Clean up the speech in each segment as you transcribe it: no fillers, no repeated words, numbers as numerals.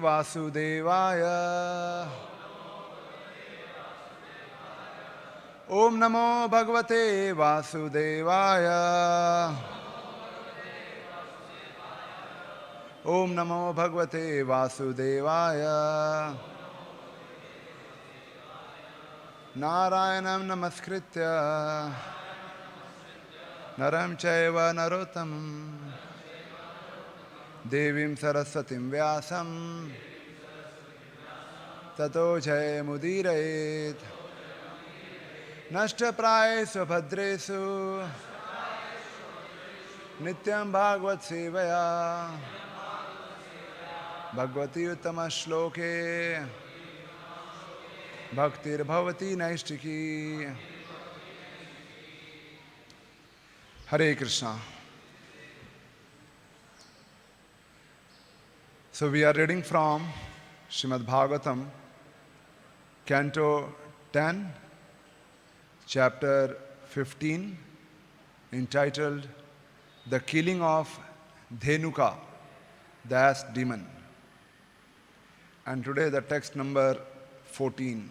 वासुदेवाय। ओम नमो भगवते वासुदेवाय। ओम नमो भगवते वासुदेवाय। नारायणं नमस्कृत्य नरं चैव नरोत्तमं देवीं सरस्वतीं व्यासं ततो जयमुदीरयेत्। नष्टप्रायेषु भद्रेषु नित्यं भागवत सेवया Bhagwati उत्तमश्लोके भक्तिर्भवती नैष्टिकी। Hare Krishna. So we are reading from Srimad Bhagavatam, Canto 10, Chapter 15, entitled The Killing of Dhenuka, the Ass Demon. And today the text number 14.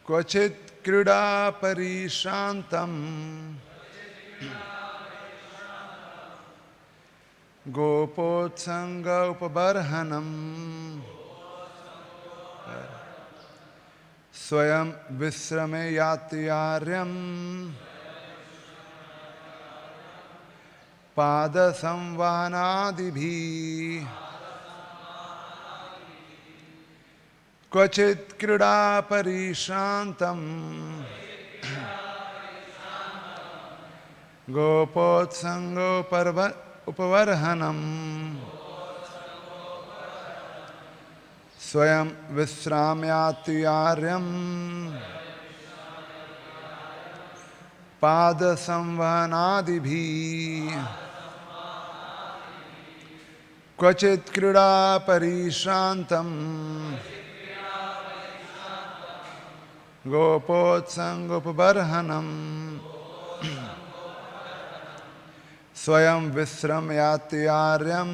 Kvachit krida parishantam gopotsanga upabarhanam swayam visrame yati aryam pada samvanadibhi. Kvachit krida parishantam gopotsango upavarhanam swayam visramyati aryam pada samvanadibhi. Kvachit krida parishantam gopotsango upavarhanam swayam visramyati aryam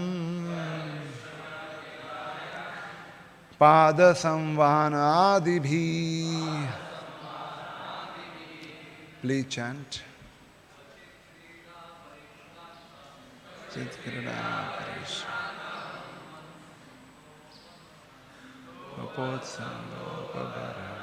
pada samvanadibhi. Please chant. Chitkrida parishantam gopotsango upavarhanam.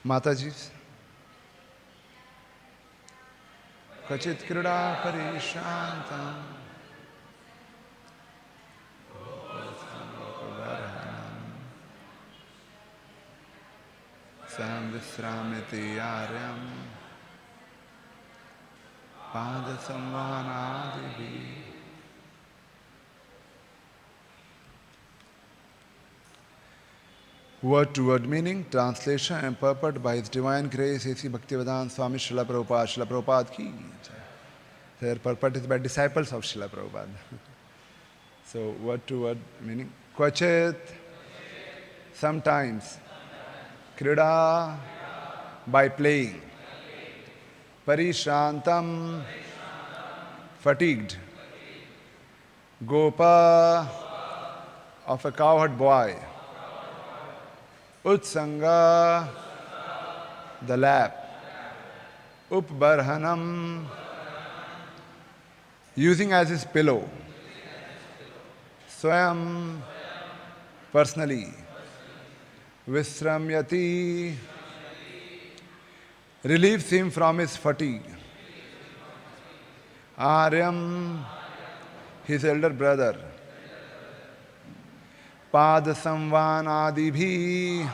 Mataji. Kvachit krida parishantam visramiti aryam pada samvanadivi. Word to word meaning, translation and purport by His Divine Grace A.C. Bhaktivedanta Swami Srila Prabhupada. Srila Prabhupada ki jai. Their purport is by disciples of Srila Prabhupada. So word to word meaning, Kvachit, sometimes, Krida, by playing, Parishrantam, fatigued, Gopa, of a cowherd boy, Utsanga, the lap, Upbarhanam, using as his pillow, Swayam, personally, Visramyati, relieves him from his fatigue, Aryam, his elder brother, Padasamvanadibhi,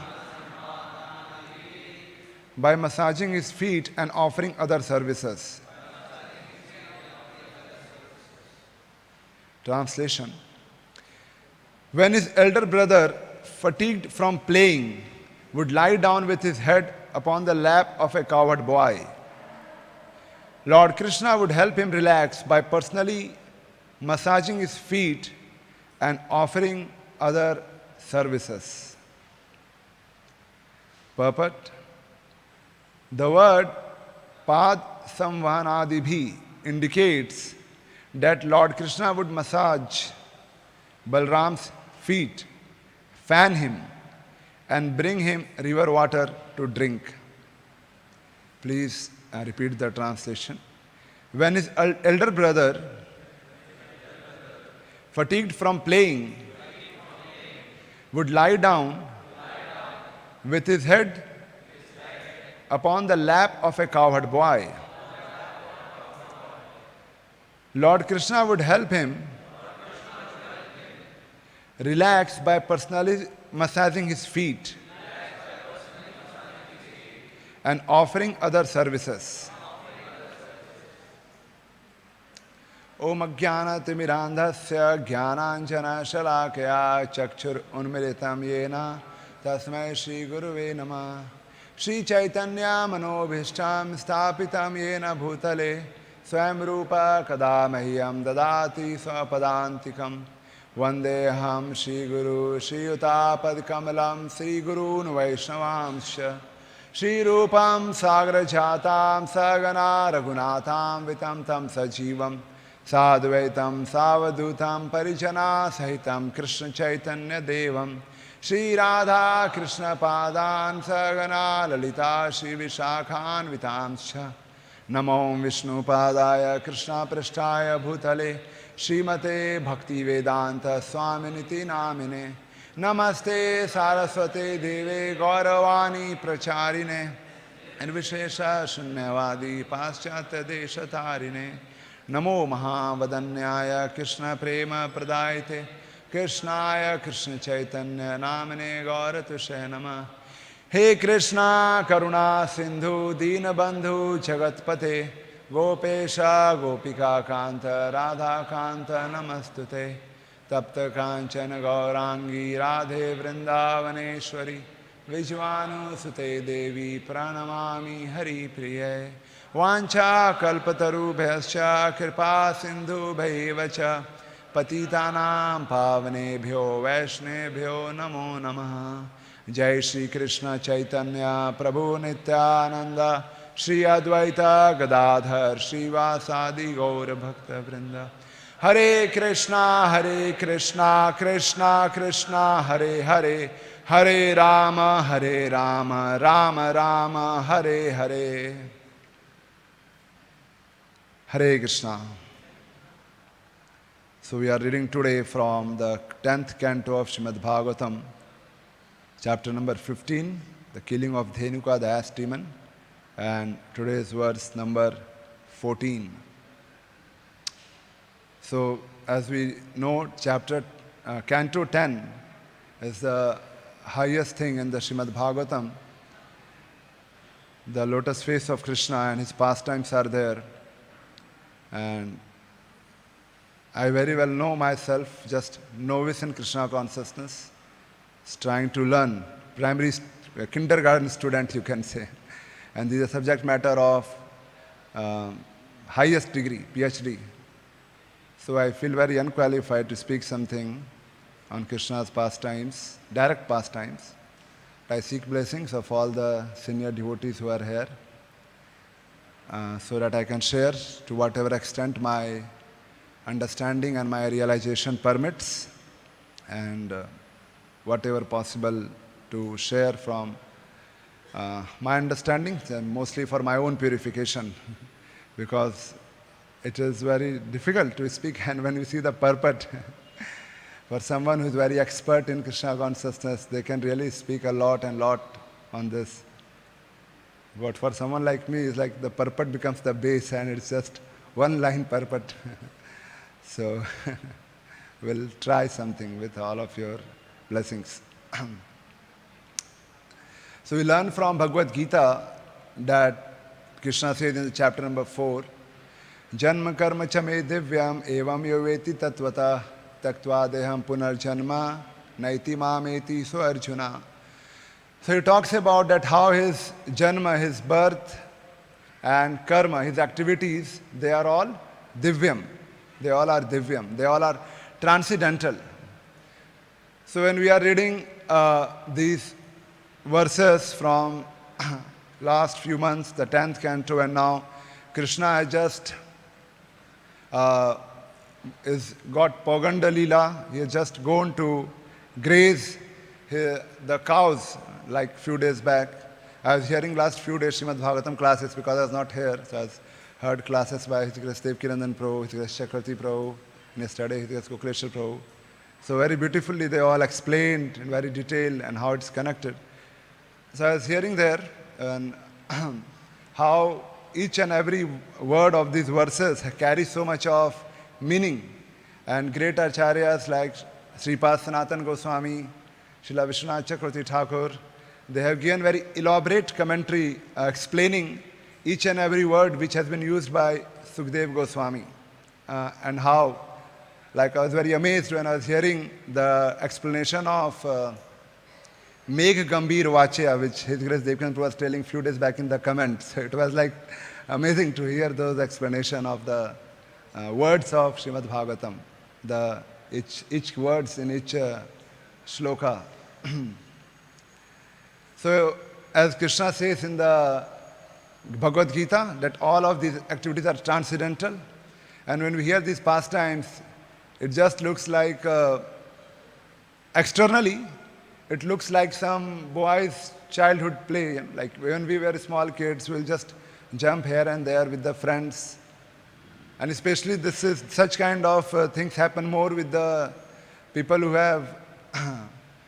by massaging his feet and offering other services. Translation. When his elder brother, fatigued from playing, would lie down with his head upon the lap of a cowherd boy, Lord Krishna would help him relax by personally massaging his feet and offering other services. Purport. The word Pad Samvanadibhi indicates that Lord Krishna would massage Balram's feet, fan him, and bring him river water to drink. Please repeat the translation. When his elder brother, fatigued from playing, would lie down with his head upon the lap of a cowherd boy, Lord Krishna would help him relax by personally massaging his feet and offering other services. Om Ajnanatimirandhasya Jnananjana Shalakaya Chakshur Unmilitam Yena Tasmai Shri Guruve Namah. Shri Chaitanya Manobhishtam Stapitam Yena Bhutale Swayam Rupa Kadamahyam Dadati Swapadantikam Vandeham Shri Guru Shri Utapad Kamalam Shri Gurun Vaishnavamsha Shri Rupam Sagra Jatam Sagana Raghunatham Vitam Tam Sajivam Sadvaitam Savadutam Parijana Sahitam Krishna Chaitanya Devam Shri Radha Krishna Padan Sagana Lalita Shri Vishakhan Vitamscha Namo Vishnu Padaya Krishna Prasthaya Bhutale Srimate Bhakti Vedanta Swaminiti Namine Namaste Saraswate Deve Gauravani Pracharine and Vishesha Shunyavadi Paschatya Deshatarine Namo Mahavadanyaya Krishna Prema Pradayate Krishnaya Krishna Chaitanya Namane Gauratushe Namah. He Krishna Karuna Sindhu Dinabandhu Jagatpate Gopesha Gopika Kanta Radha Kanta Namastute Tapta Kanchana Gaurangi Radhe Vrindavaneshwari Vijvanu Sute Devi Pranamami Hari Priye Vancha Kalpatarubhyascha Kripa Sindhu Bhaivacha Patitanam Pavanebhyo Vaishnebhyo Namo Namaha. Jai Shri Krishna Chaitanya Prabhu Nityananda Shri Advaita Gadadhar Shri Vasadi Gaura Bhakta Vrinda. Hare Krishna Krishna Krishna Hare Hare Hare Rama Rama Rama Hare Hare. Hare Krishna. So we are reading today from the 10th canto of Srimad Bhagavatam, chapter number 15, the killing of Dhenuka, the ass demon, and today's verse number 14. So as we know, canto 10 is the highest thing in the Srimad Bhagavatam, The lotus face of Krishna and his pastimes are there. And I very well know myself, just novice in Krishna consciousness, trying to learn, kindergarten student, you can say. And this is a subject matter of highest degree, PhD. So I feel very unqualified to speak something on Krishna's pastimes, direct pastimes. I seek blessings of all the senior devotees who are here, so that I can share to whatever extent my understanding and my realization permits, and whatever possible to share from my understanding, mostly for my own purification, because it is very difficult to speak, and when you see the purport, for someone who is very expert in Krishna consciousness, they can really speak a lot and lot on this. But for someone like me, it's like the purport becomes the base, and it's just one line purport. So we'll try something with all of your blessings. So we learn from Bhagavad Gita that Krishna says in chapter number 4, Janma karma cha me divyam evam yoveti tatvata taktva deham punarjanma naiti mameti so Arjuna. So he talks about that how his janma, his birth and karma, his activities, they are all divyam. They all are divyam. They all are transcendental. So when we are reading these verses from last few months, the 10th canto, and now Krishna has just is got Poganda Leela. He has just gone to graze the cows like few days back. I was hearing last few days Srimad Bhagavatam classes because I was not here. So I was heard classes by His Grace Dev Kirandan Prabhu, His Grace Chakravarti Prabhu, and yesterday His Grace Kukleshwar Prabhu. So very beautifully they all explained in very detail and how it's connected. So I was hearing there and how each and every word of these verses carries so much of meaning. And great acharyas like Sripad Sanatan Goswami, Srila Vishwanath Chakravarti Thakur, they have given very elaborate commentary explaining each and every word which has been used by Sukdev Goswami. And how, like I was very amazed when I was hearing the explanation of Megh Gambhir Vachya, which His Grace Devkinand was telling few days back in the comments. So it was like amazing to hear those explanation of the words of Srimad Bhagavatam, each words in each shloka. So as Krishna says in the Bhagavad Gita, that all of these activities are transcendental, and when we hear these pastimes, it just looks like externally, it looks like some boys' childhood play. Like when we were small kids, we'll just jump here and there with the friends. And especially such kind of things happen more with the people who have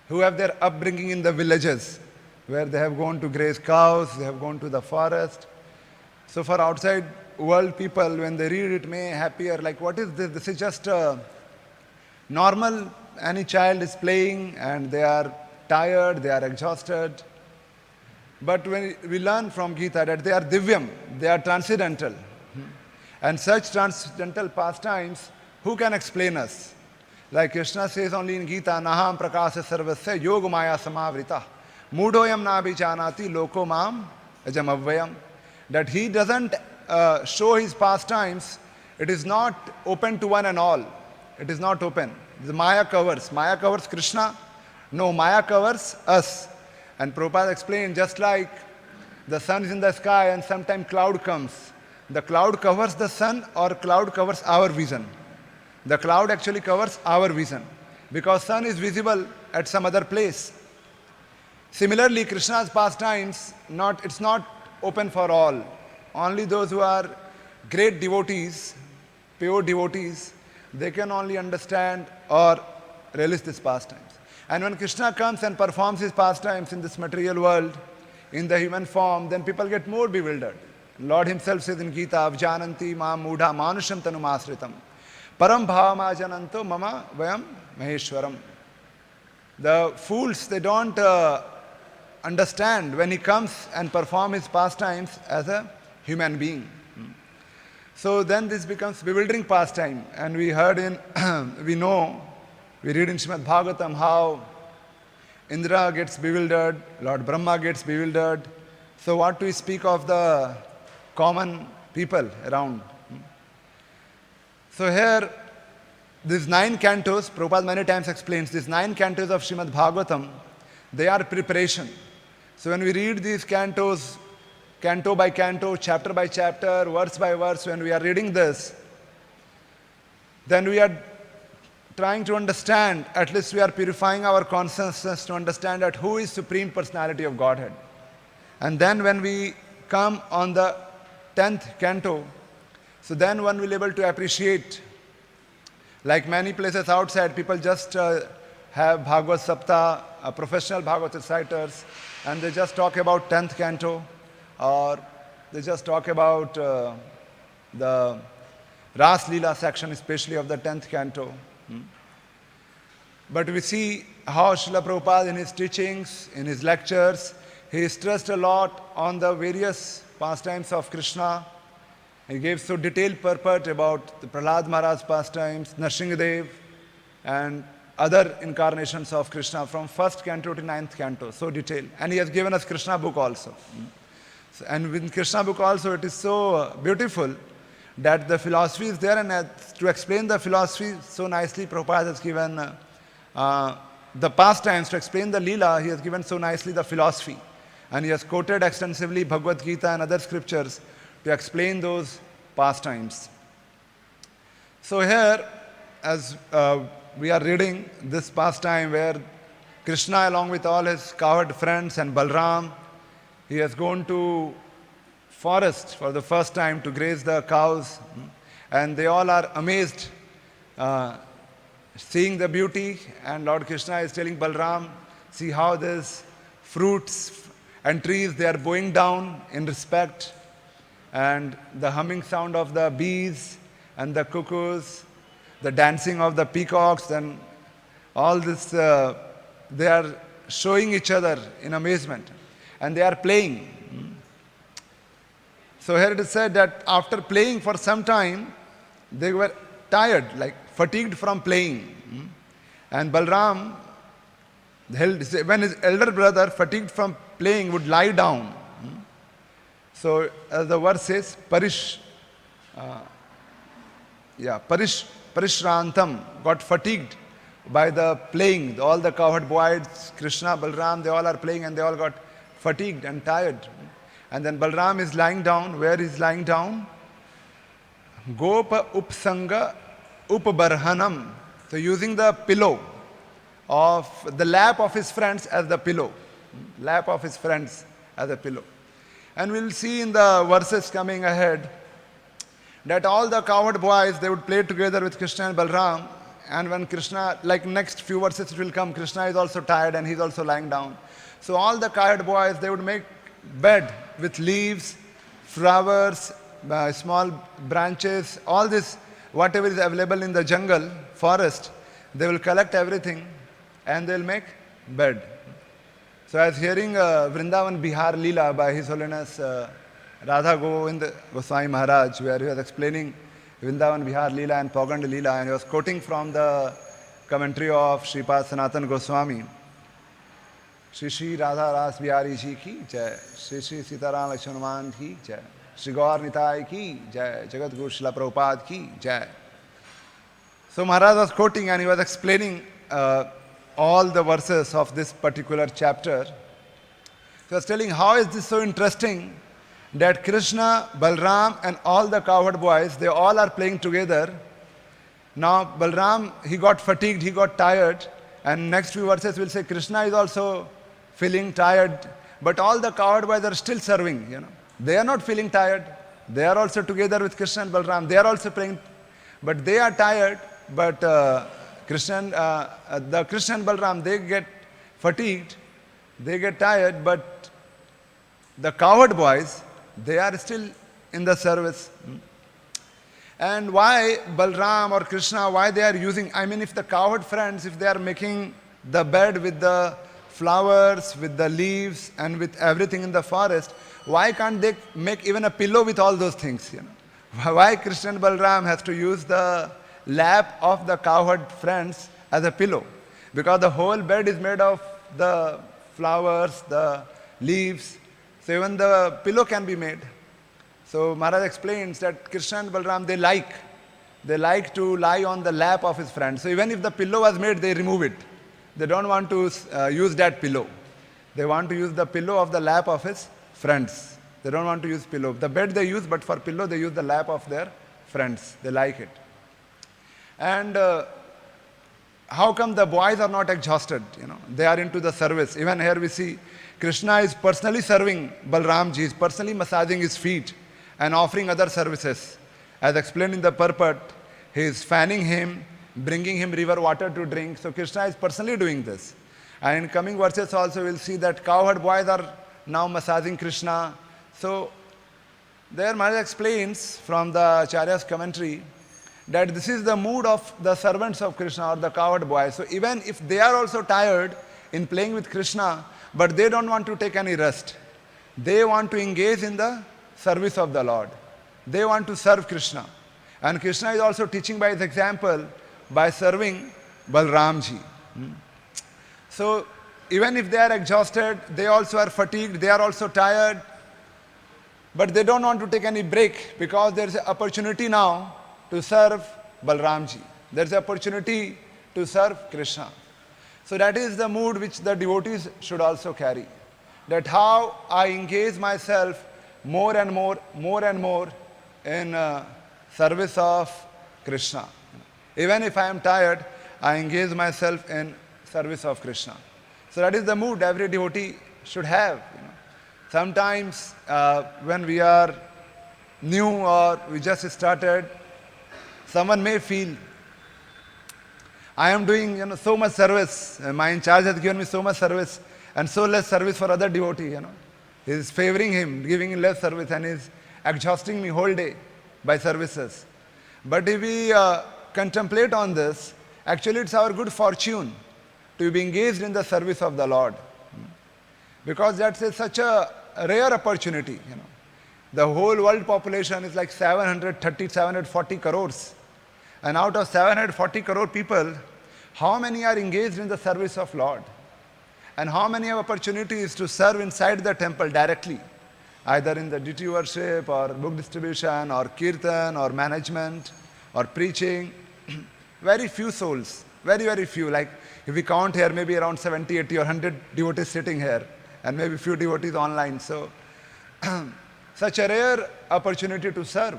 their upbringing in the villages, where they have gone to graze cows, they have gone to the forest. So for outside world people, when they read it, may appear like, what is this? This is just normal. Any child is playing and they are tired, they are exhausted. But when we learn from Gita that they are divyam, they are transcendental. And such transcendental pastimes, who can explain us? Like Krishna says only in Gita, Naham prakasa sarvasya yoga maya samavrita mudhoyam na abhijanati loko mam ajam avvayam. That he doesn't show his pastimes, it is not open to one and all. It is not open. The Maya covers. Maya covers Krishna. No, Maya covers us. And Prabhupada explained, just like the sun is in the sky and sometimes cloud comes. The cloud covers the sun or cloud covers our vision. The cloud actually covers our vision because sun is visible at some other place. Similarly, Krishna's pastimes, it's not open for all. Only those who are great devotees, pure devotees, they can only understand or relish these pastimes. And when Krishna comes and performs his pastimes in this material world, in the human form, then people get more bewildered. Lord himself says in Gita, Avjananti ma mudha manusham tanumasritam param bhavama jananto mama vayam maheshwaram. The fools, they don't understand when he comes and perform his pastimes as a human being. So then this becomes bewildering pastime. And we heard in, we read in Srimad Bhagavatam how Indra gets bewildered, Lord Brahma gets bewildered. So what do we speak of the common people around? So here, these 9 cantos, Prabhupada many times explains, these 9 cantos of Srimad Bhagavatam, they are preparation. So when we read these cantos, canto by canto, chapter by chapter, verse by verse, when we are reading this, then we are trying to understand, at least we are purifying our consciousness to understand that who is Supreme Personality of Godhead. And then when we come on the 10th canto, so then one will be able to appreciate, like many places outside, people just have Bhagavad Sapta, professional Bhagavad reciters, and they just talk about 10th canto, or they just talk about the Ras Leela section, especially of the 10th canto. But we see how Srila Prabhupada in his teachings, in his lectures, he stressed a lot on the various pastimes of Krishna. He gave so detailed purport about the Prahlad Maharaj pastimes, Nrsimhadev, and other incarnations of Krishna from 1st canto to 9th canto, so detailed. And he has given us Krishna book also. And in Krishna book also, it is so beautiful that the philosophy is there, and to explain the philosophy so nicely, Prabhupada has given the pastimes. To explain the Leela, he has given so nicely the philosophy. And he has quoted extensively Bhagavad Gita and other scriptures to explain those pastimes. So here, as we are reading this pastime where Krishna along with all his cowherd friends and Balram, he has gone to forest for the first time to graze the cows, and they all are amazed seeing the beauty, and Lord Krishna is telling Balram, see how these fruits and trees, they are bowing down in respect, and the humming sound of the bees and the cuckoos, the dancing of the peacocks, and all this, they are showing each other in amazement, and they are playing. So here it is said that after playing for some time, they were tired, like fatigued from playing. And Balram, when his elder brother, fatigued from playing, would lie down. So as the verse says, Parishrantam, got fatigued by the playing. All the cowherd boys, Krishna, Balram, they all are playing, and they all got fatigued and tired. And then Balram is lying down. Where is lying down? Gopa upsanga upbarhanam. So using the pillow of the lap of his friends as the pillow. Lap of his friends as a pillow. And we'll see in the verses coming ahead that all the cowherd boys, they would play together with Krishna and Balram. And when Krishna, like next few verses it will come, Krishna is also tired and he's also lying down. So all the cowherd boys, they would make bed with leaves, flowers, small branches, all this, whatever is available in the jungle, forest, they will collect everything and they will make bed. So I was hearing Vrindavan Bihar Leela by His Holiness Radha Govind Goswami Maharaj, where he was explaining Vrindavan Bihar Leela and Paugand Leela, and he was quoting from the commentary of Sripad Sanatan Goswami. Shri Shri Radha Ras Bihari Ji ki Jai, Shri Shri Sitaram Lakshmanan ki Jai, Shri Gaur Nitai ki Jai, Jagat Guru Srila Prabhupada ki Jai. So Maharaj was quoting and he was explaining all the verses of this particular chapter. He was telling how is this so interesting that Krishna, Balram and all the cowherd boys, they all are playing together. Now Balram, he got fatigued, he got tired, and next few verses will say Krishna is also feeling tired, but all the cowherd boys are still serving, They are not feeling tired. They are also together with Krishna and Balram. They are also playing, but they are tired, but the Krishna and Balram, they get fatigued, they get tired, but the cowherd boys, they are still in the service. And why Balram or Krishna, why they are using, if the cowherd friends, if they are making the bed with the flowers, with the leaves, and with everything in the forest, why can't they make even a pillow with all those things? Why Krishna and Balram has to use the lap of the cowherd friends as a pillow? Because the whole bed is made of the flowers, the leaves, so even the pillow can be made. So Maharaj explains that Krishna and Balram, they like to lie on the lap of his friend. So even if the pillow was made, they remove it. They don't want to use that pillow. They want to use the pillow of the lap of his friends. They don't want to use pillow. The bed they use, but for pillow they use the lap of their friends. They like it. And how come the boys are not exhausted? They are into the service. Even here we see Krishna is personally serving Balramji, is personally massaging his feet and offering other services. As explained in the purport, he is fanning him, bringing him river water to drink. So Krishna is personally doing this. And in coming verses also we'll see that cowherd boys are now massaging Krishna. So there Maharaj explains from the Acharya's commentary that this is the mood of the servants of Krishna or the cowherd boys. So even if they are also tired in playing with Krishna, but they don't want to take any rest. They want to engage in the service of the Lord. They want to serve Krishna. And Krishna is also teaching by his example by serving Balramji. So even if they are exhausted, they also are fatigued, they are also tired, but they don't want to take any break because there is an opportunity now to serve Balramji. There is an opportunity to serve Krishna. So that is the mood which the devotees should also carry. That how I engage myself more and more in service of Krishna. Even if I am tired, I engage myself in service of Krishna. So that is the mood every devotee should have. Sometimes when we are new or we just started, someone may feel, I am doing so much service, my in charge has given me so much service and so less service for other devotee. He is favoring him, giving him less service and is exhausting me whole day by services. But if we contemplate on this, actually it's our good fortune to be engaged in the service of the Lord. Because that's such a rare opportunity. The whole world population is like 740 crores. And out of 740 crore people, how many are engaged in the service of Lord? And how many have opportunities to serve inside the temple directly? Either in the duty worship or book distribution or kirtan or management or preaching. Very few souls, very few. Like if we count here, maybe around 70, 80 or 100 devotees sitting here and maybe few devotees online. So such a rare opportunity to serve.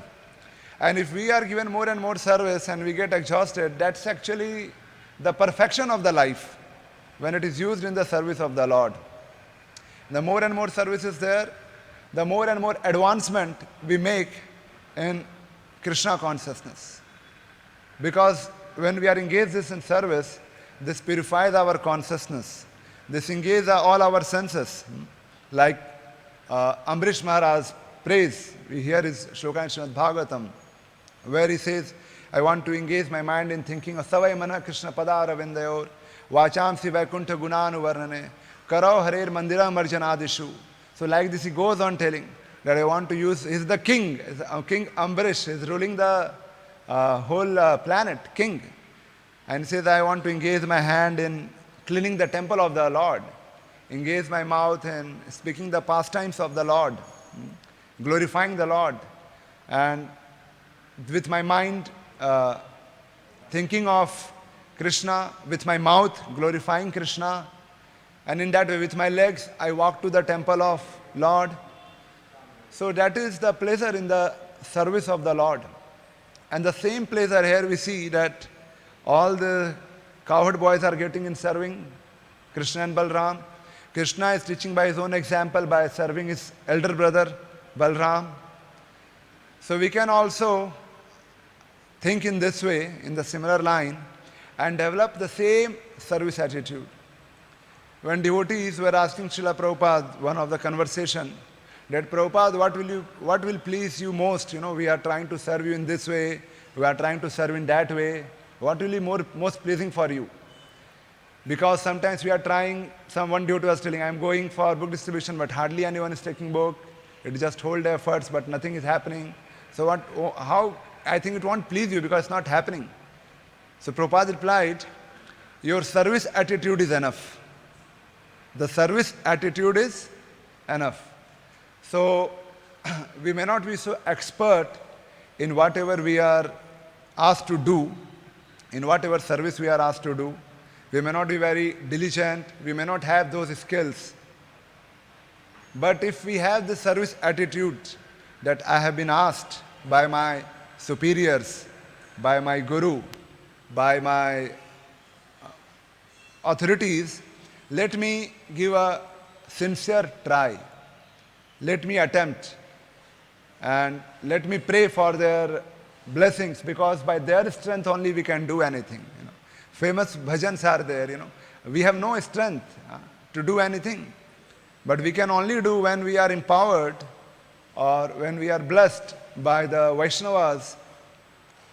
And if we are given more and more service and we get exhausted, that's actually the perfection of the life when it is used in the service of the Lord. The more and more service is there, the more and more advancement we make in Krishna consciousness. Because when we are engaged in service, this purifies our consciousness. This engages all our senses. Like Ambrish Maharaj prays, we hear his shloka in Srimad Bhagavatam, where he says, I want to engage my mind in thinking of Savai Mana Krishna Padara Vindayor, Vacham Si Vaikuntha Gunanu Varnane, Karau Harer Mandira Marjanadishu. So like this he goes on telling that I want to use, he's the king, King Ambrish is ruling the whole planet, king. And he says, I want to engage my hand in cleaning the temple of the Lord, engage my mouth in speaking the pastimes of the Lord, glorifying the Lord, and with my mind thinking of Krishna, with my mouth glorifying Krishna, and in that way with my legs I walk to the temple of Lord. So that is the pleasure in the service of the Lord. And the same pleasure here we see that all the cowherd boys are getting in serving Krishna and Balram. Krishna is teaching by his own example by serving his elder brother Balram. So we can also think in this way, in the similar line, and develop the same service attitude. When devotees were asking Srila Prabhupada, one of the conversation, that Prabhupada, what will please you most? We are trying to serve you in this way, we are trying to serve in that way. What will be most pleasing for you? Because sometimes we are trying, someone due to us telling, I'm going for book distribution, but hardly anyone is taking book. It is just hold efforts, but nothing is happening. So how, I think it won't please you because it's not happening. So Prabhupada replied, your service attitude is enough. The service attitude is enough. So we may not be so expert in whatever we are asked to do, in whatever service we are asked to do. We may not be very diligent, we may not have those skills. But if we have the service attitude that I have been asked by my superiors, by my guru, by my authorities, let me give a sincere try. Let me attempt and let me pray for their blessings, because by their strength only we can do anything. Famous bhajans are there. We have no strength to do anything, but we can only do when we are empowered or when we are blessed by the Vaishnavas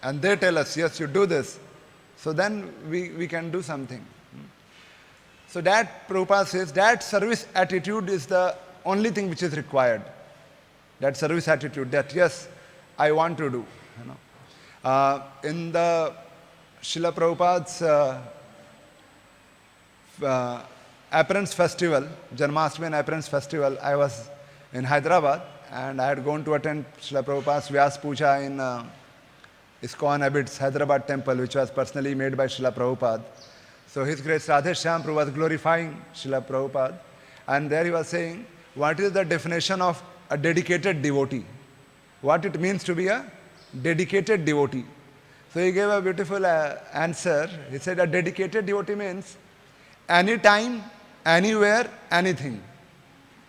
and they tell us, yes, you do this. So then we can do something. So that Prabhupada says that service attitude is the only thing which is required. That service attitude that yes, I want to do. In the Srila Prabhupada's appearance festival, Janmashtami and appearance festival, I was in Hyderabad and I had gone to attend Srila Prabhupada's Vyas Puja in ISKCON Abbots, Hyderabad temple, which was personally made by Srila Prabhupada. So His Grace Radhe Shyam Prabhu was glorifying Srila Prabhupada, and there he was saying, what is the definition of a dedicated devotee? What it means to be a dedicated devotee? So he gave a beautiful answer. He said a dedicated devotee means anytime, anywhere, anything.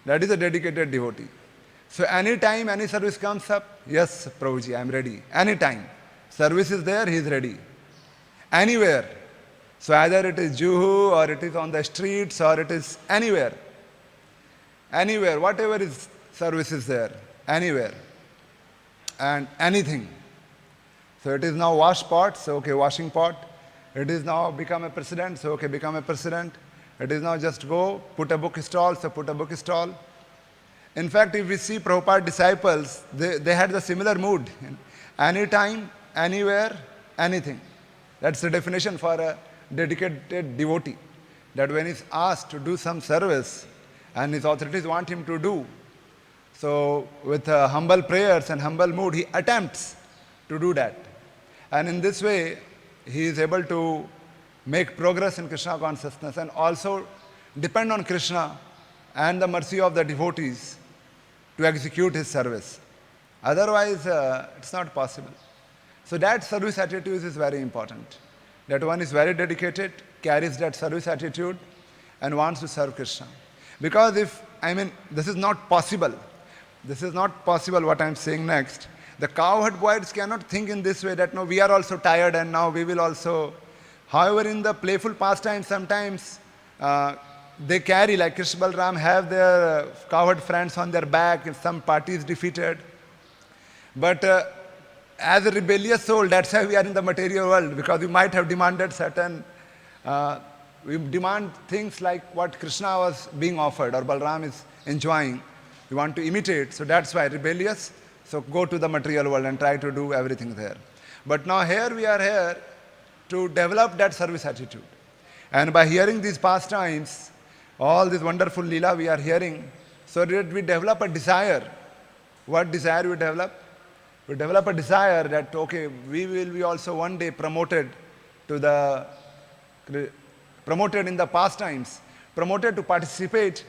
That is a dedicated devotee. So anytime any service comes up, yes, Prabhuji, I am ready. Anytime. Service is there, he is ready. Anywhere. So either it is Juhu or it is on the streets or it is anywhere. Anywhere, whatever is service is there. Anywhere. And anything. So it is now wash pot, so okay, washing pot. It is now become a president, so okay, become a president. It is now just go, put a book stall, so put a book stall. In fact, if we see Prabhupada disciples, they had the similar mood. Anytime, anywhere, anything. That's the definition for a dedicated devotee. That when he's asked to do some service and his authorities want him to do, so with humble prayers and humble mood, he attempts to do that. And in this way, he is able to make progress in Krishna consciousness and also depend on Krishna and the mercy of the devotees to execute his service. Otherwise, it's not possible. So that service attitude is very important. That one is very dedicated, carries that service attitude and wants to serve Krishna. Because this is not possible. This is not possible what I am saying next. The cowherd boys cannot think in this way that no, we are also tired and now we will also. However, in the playful pastime, sometimes they carry, like Krishna Balram, have their cowherd friends on their back, and some party is defeated. But as a rebellious soul, that's why we are in the material world, because we might have demanded certain, we demand things like what Krishna was being offered or Balram is enjoying. We want to imitate, so that's why rebellious. So go to the material world and try to do everything there. But now here we are here to develop that service attitude. And by hearing these pastimes, all this wonderful Leela we are hearing, so that we develop a desire. What desire we develop? We develop a desire that, okay, we will be also one day promoted in the pastimes, promoted to participate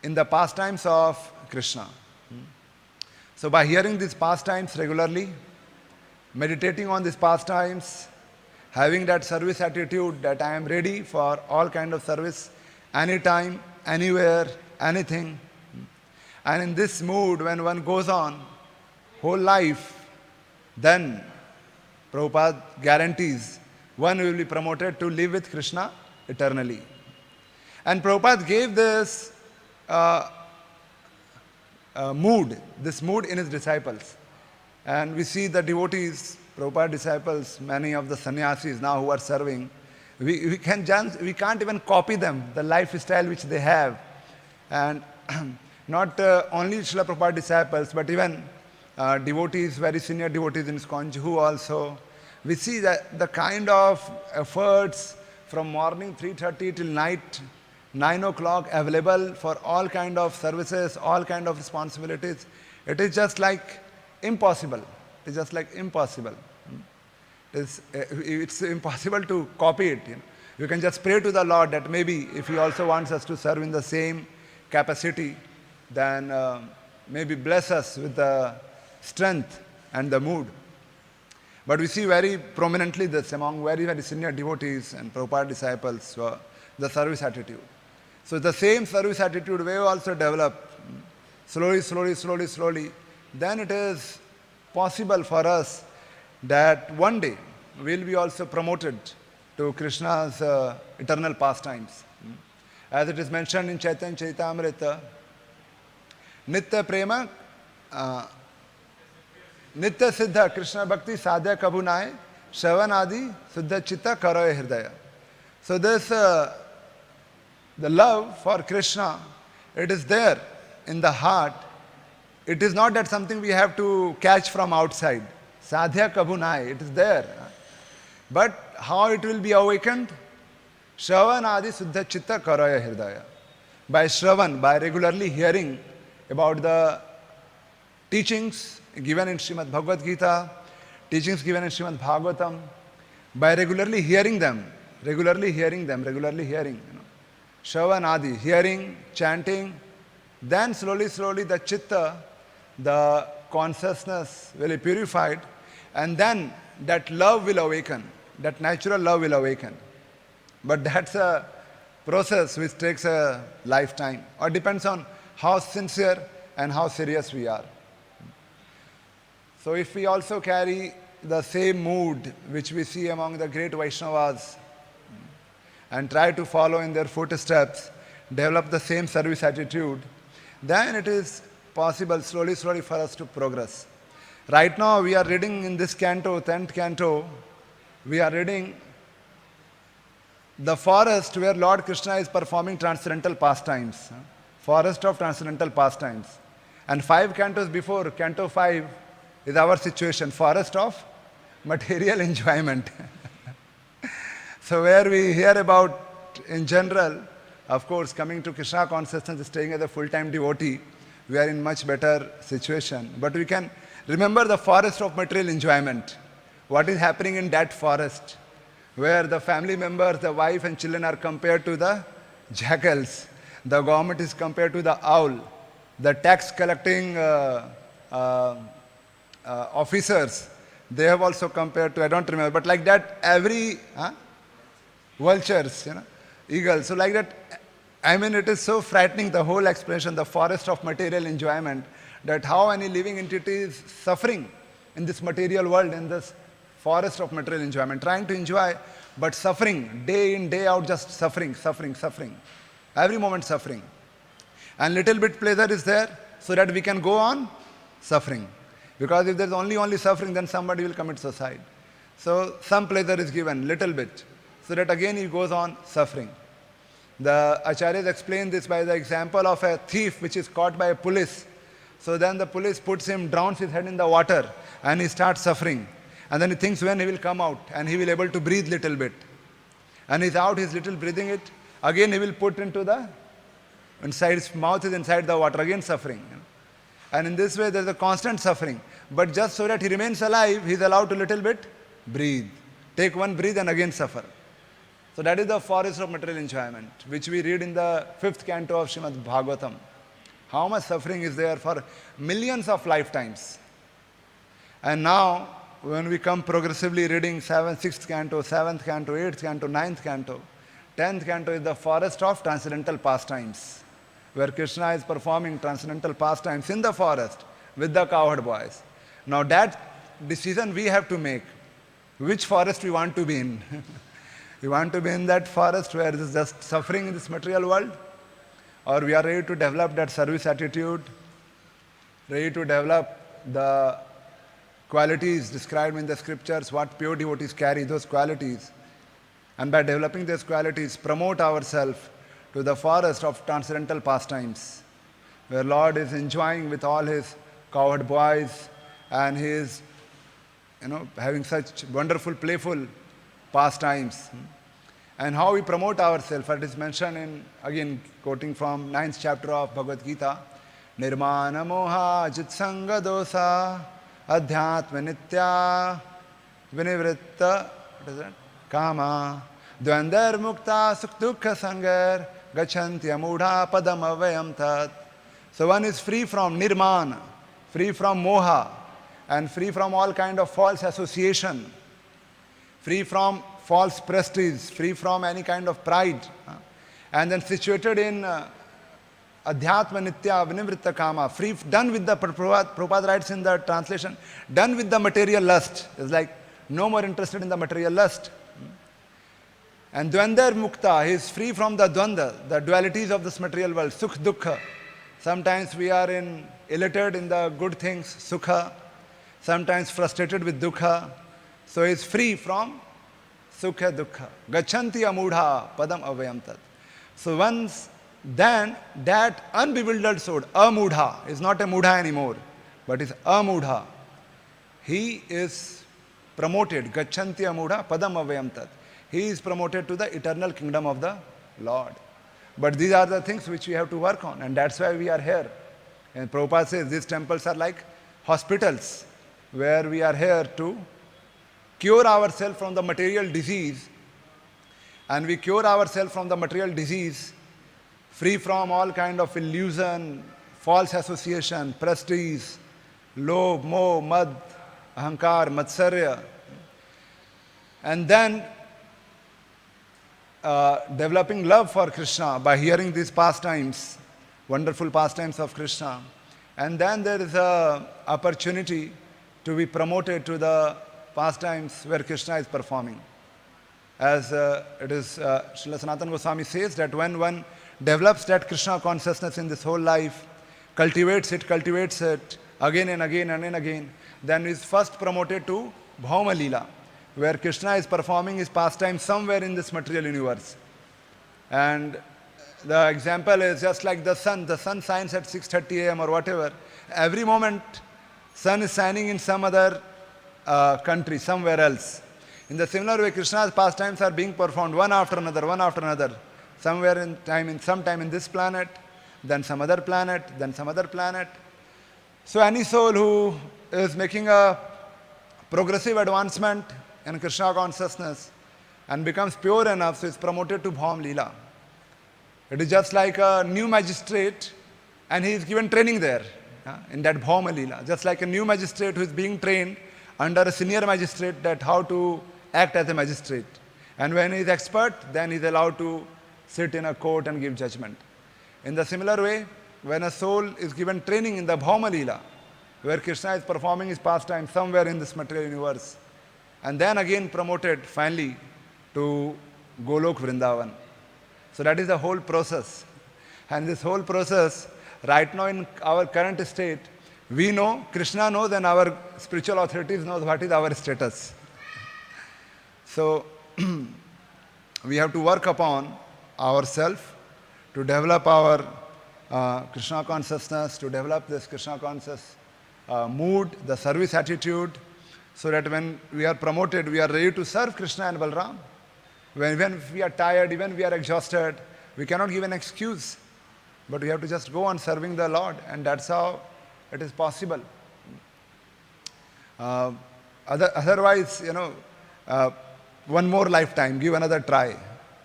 in the pastimes of Krishna. So by hearing these pastimes regularly, meditating on these pastimes, having that service attitude that I am ready for all kind of service, anytime, anywhere, anything. And in this mood, when one goes on whole life, then Prabhupada guarantees one will be promoted to live with Krishna eternally. And Prabhupada gave this this mood in his disciples. And we see the devotees, Prabhupada disciples, many of the sannyasis now who are serving, We can't even copy them, the lifestyle which they have. And not only Srila Prabhupada disciples, but even devotees, very senior devotees in ISKCON, who also, we see that the kind of efforts from morning 3:30 till night 9 o'clock available for all kind of services, all kind of responsibilities, it is just like impossible. It is just like impossible. It's impossible to copy it. You can just pray to the Lord that maybe if He also wants us to serve in the same capacity, then maybe bless us with the strength and the mood. But we see very prominently this among very, very senior devotees and Prabhupada disciples, the service attitude. So the same service attitude we also develop slowly, then it is possible for us that one day we'll be also promoted to Krishna's eternal pastimes. As it is mentioned in Chaitanya Charitamrita, Nitya Prema, Nitya Siddha Krishna Bhakti Sadhya Kabunai, Shravan Adi Siddha Chitta Karoya Hridaya. So this, the love for Krishna, it is there in the heart. It is not that something we have to catch from outside. Sadhya Kabunai, it is there. But how it will be awakened? Shravan Adi Siddha Chitta Karoya Hridaya. By Shravan, by regularly hearing about the teachings given in Srimad Bhagavad Gita, teachings given in Srimad Bhagavatam, by regularly hearing them, Shravan Adi, hearing, chanting, then slowly the chitta, the consciousness will be purified, and then that love will awaken, that natural love will awaken. But that's a process which takes a lifetime, or depends on how sincere and how serious we are. So if we also carry the same mood which we see among the great Vaishnavas and try to follow in their footsteps, develop the same service attitude, then it is possible slowly for us to progress. Right now we are reading in this canto, 10th canto, we are reading the forest where Lord Krishna is performing transcendental pastimes. Forest of transcendental pastimes. And 5 cantos before, canto 5 is our situation, forest of material enjoyment. So where we hear about, in general, of course, coming to Krishna consciousness, staying as a full-time devotee, we are in much better situation. But we can remember the forest of material enjoyment. What is happening in that forest, where the family members, the wife and children are compared to the jackals. The government is compared to the owl. The tax collecting officers, they have also compared to, I don't remember, but like that every, vultures, eagles. So like that, it is so frightening, the whole explanation, the forest of material enjoyment, that how any living entity is suffering in this material world, in this forest of material enjoyment, trying to enjoy, but suffering, day in, day out, just suffering. Every moment suffering. And little bit pleasure is there, so that we can go on suffering. Because if there's only suffering, then somebody will commit suicide. So some pleasure is given, little bit, so that again he goes on suffering. The acharyas explain this by the example of a thief which is caught by a police. So then the police puts him, drowns his head in the water, and he starts suffering. And then he thinks when he will come out, and he will able to breathe little bit. And he's out, he's little breathing it. Again he will put into the, inside his mouth is inside the water, again suffering. And in this way there's a constant suffering. But just so that he remains alive, he's allowed to little bit breathe. Take one breath and again suffer. So that is the forest of material enjoyment, which we read in the 5th canto of Srimad Bhagavatam. How much suffering is there for millions of lifetimes. And now, when we come progressively reading 6th canto, 7th canto, 8th canto, 9th canto, 10th canto is the forest of transcendental pastimes, where Krishna is performing transcendental pastimes in the forest with the cowherd boys. Now that decision we have to make. Which forest we want to be in? We want to be in that forest where there is just suffering in this material world? Or we are ready to develop that service attitude, ready to develop the qualities described in the scriptures, what pure devotees carry, those qualities. and by developing these qualities, promote ourselves to the forest of transcendental pastimes, where Lord is enjoying with all his cowherd boys, and he is, having such wonderful, playful pastimes. And how we promote ourselves, it is mentioned in, again, quoting from 9th chapter of Bhagavad Gita, Nirmana moha jitsanga dosa adhyatma nitya vinivritta, what is that? Kama dvandar mukta sukh dukha sangar gachanti amudha padam avayam tat. So one is free from nirmana, free from moha, and free from all kind of false association, free from false prestige, free from any kind of pride, and then situated in adhyatma nitya vinivritta kama, free, done with the, Prabhupada writes in the translation, done with the material lust. It's like no more interested in the material lust. And dvandar mukta, he is free from the dvanda, the dualities of this material world, sukh dukkha. Sometimes we are elated in the good things, sukha, sometimes frustrated with dukkha. So he is free from sukha dukkha. Gachanti amudha padam avayam tat. So once then that unbewildered soul, amudha, is not a mudha anymore, but is amudha. He is promoted, gachanti amudha padam avayam tat. He is promoted to the eternal kingdom of the Lord. But these are the things which we have to work on, and that's why we are here. And Prabhupada says these temples are like hospitals, where we are here to cure ourselves from the material disease, and we cure ourselves from the material disease, free from all kind of illusion, false association, prestige, lobh, moh, mad, ahankar, matsarya, and then developing love for Krishna by hearing these pastimes, wonderful pastimes of Krishna. And then there is an opportunity to be promoted to the pastimes where Krishna is performing. As it is, Srila Sanatana Goswami says that when one develops that Krishna consciousness in this whole life, cultivates it again and again and again, then is first promoted to Bhauma Leela, where Krishna is performing his pastime somewhere in this material universe. And the example is just like the sun shines at 6:30 a.m. or whatever. Every moment, sun is shining in some other country, somewhere else. In the similar way, Krishna's pastimes are being performed one after another, somewhere in time, sometime in this planet, then some other planet, then some other planet. So any soul who is making a progressive advancement in Krishna consciousness and becomes pure enough, so is promoted to Bhaum Leela. It is just like a new magistrate, and he is given training there, in that Bhauma Leela. Just like a new magistrate who is being trained under a senior magistrate that how to act as a magistrate. And when he is expert, then he is allowed to sit in a court and give judgment. In the similar way, when a soul is given training in the Bhauma Leela, where Krishna is performing his pastime somewhere in this material universe, and then again promoted finally to Golok Vrindavan. So that is the whole process. And this whole process, right now in our current state, we know, Krishna knows, and our spiritual authorities know what is our status. So we have to work upon ourselves to develop our Krishna consciousness, to develop this Krishna conscious mood, the service attitude, so that when we are promoted, we are ready to serve Krishna and Balram. When we are tired, even we are exhausted, we cannot give an excuse, but we have to just go on serving the Lord, and that's how it is possible. Otherwise, one more lifetime, give another try.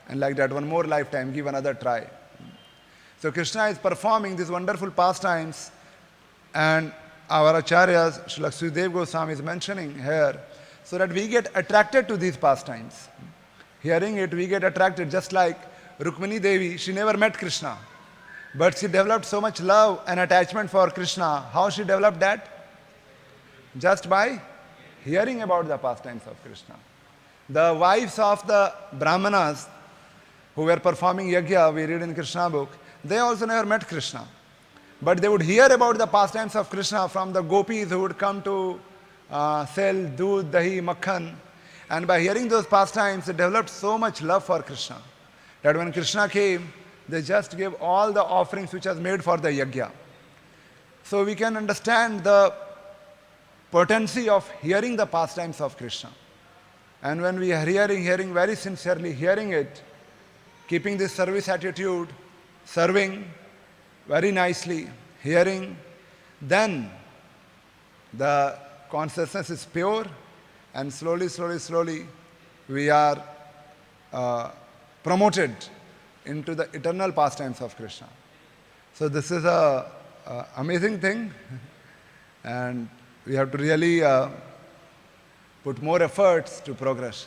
And like that, one more lifetime, give another try. So Krishna is performing these wonderful pastimes, and our acharyas, Srila Sridhar Goswami is mentioning here, so that we get attracted to these pastimes. Hearing it, we get attracted, just like Rukmini Devi, she never met Krishna, but she developed so much love and attachment for Krishna. How she developed that? Just by hearing about the pastimes of Krishna. The wives of the Brahmanas who were performing yajna, we read in Krishna book, they also never met Krishna. But they would hear about the pastimes of Krishna from the gopis who would come to sell doodh, dahi, makhan. And by hearing those pastimes, they developed so much love for Krishna that when Krishna came, they just gave all the offerings which was made for the yajna. So we can understand the potency of hearing the pastimes of Krishna. And when we are hearing very sincerely, hearing it, keeping this service attitude, serving very nicely, hearing, then the consciousness is pure, and slowly, we are promoted into the eternal pastimes of Krishna. So this is a amazing thing, and we have to really put more efforts to progress.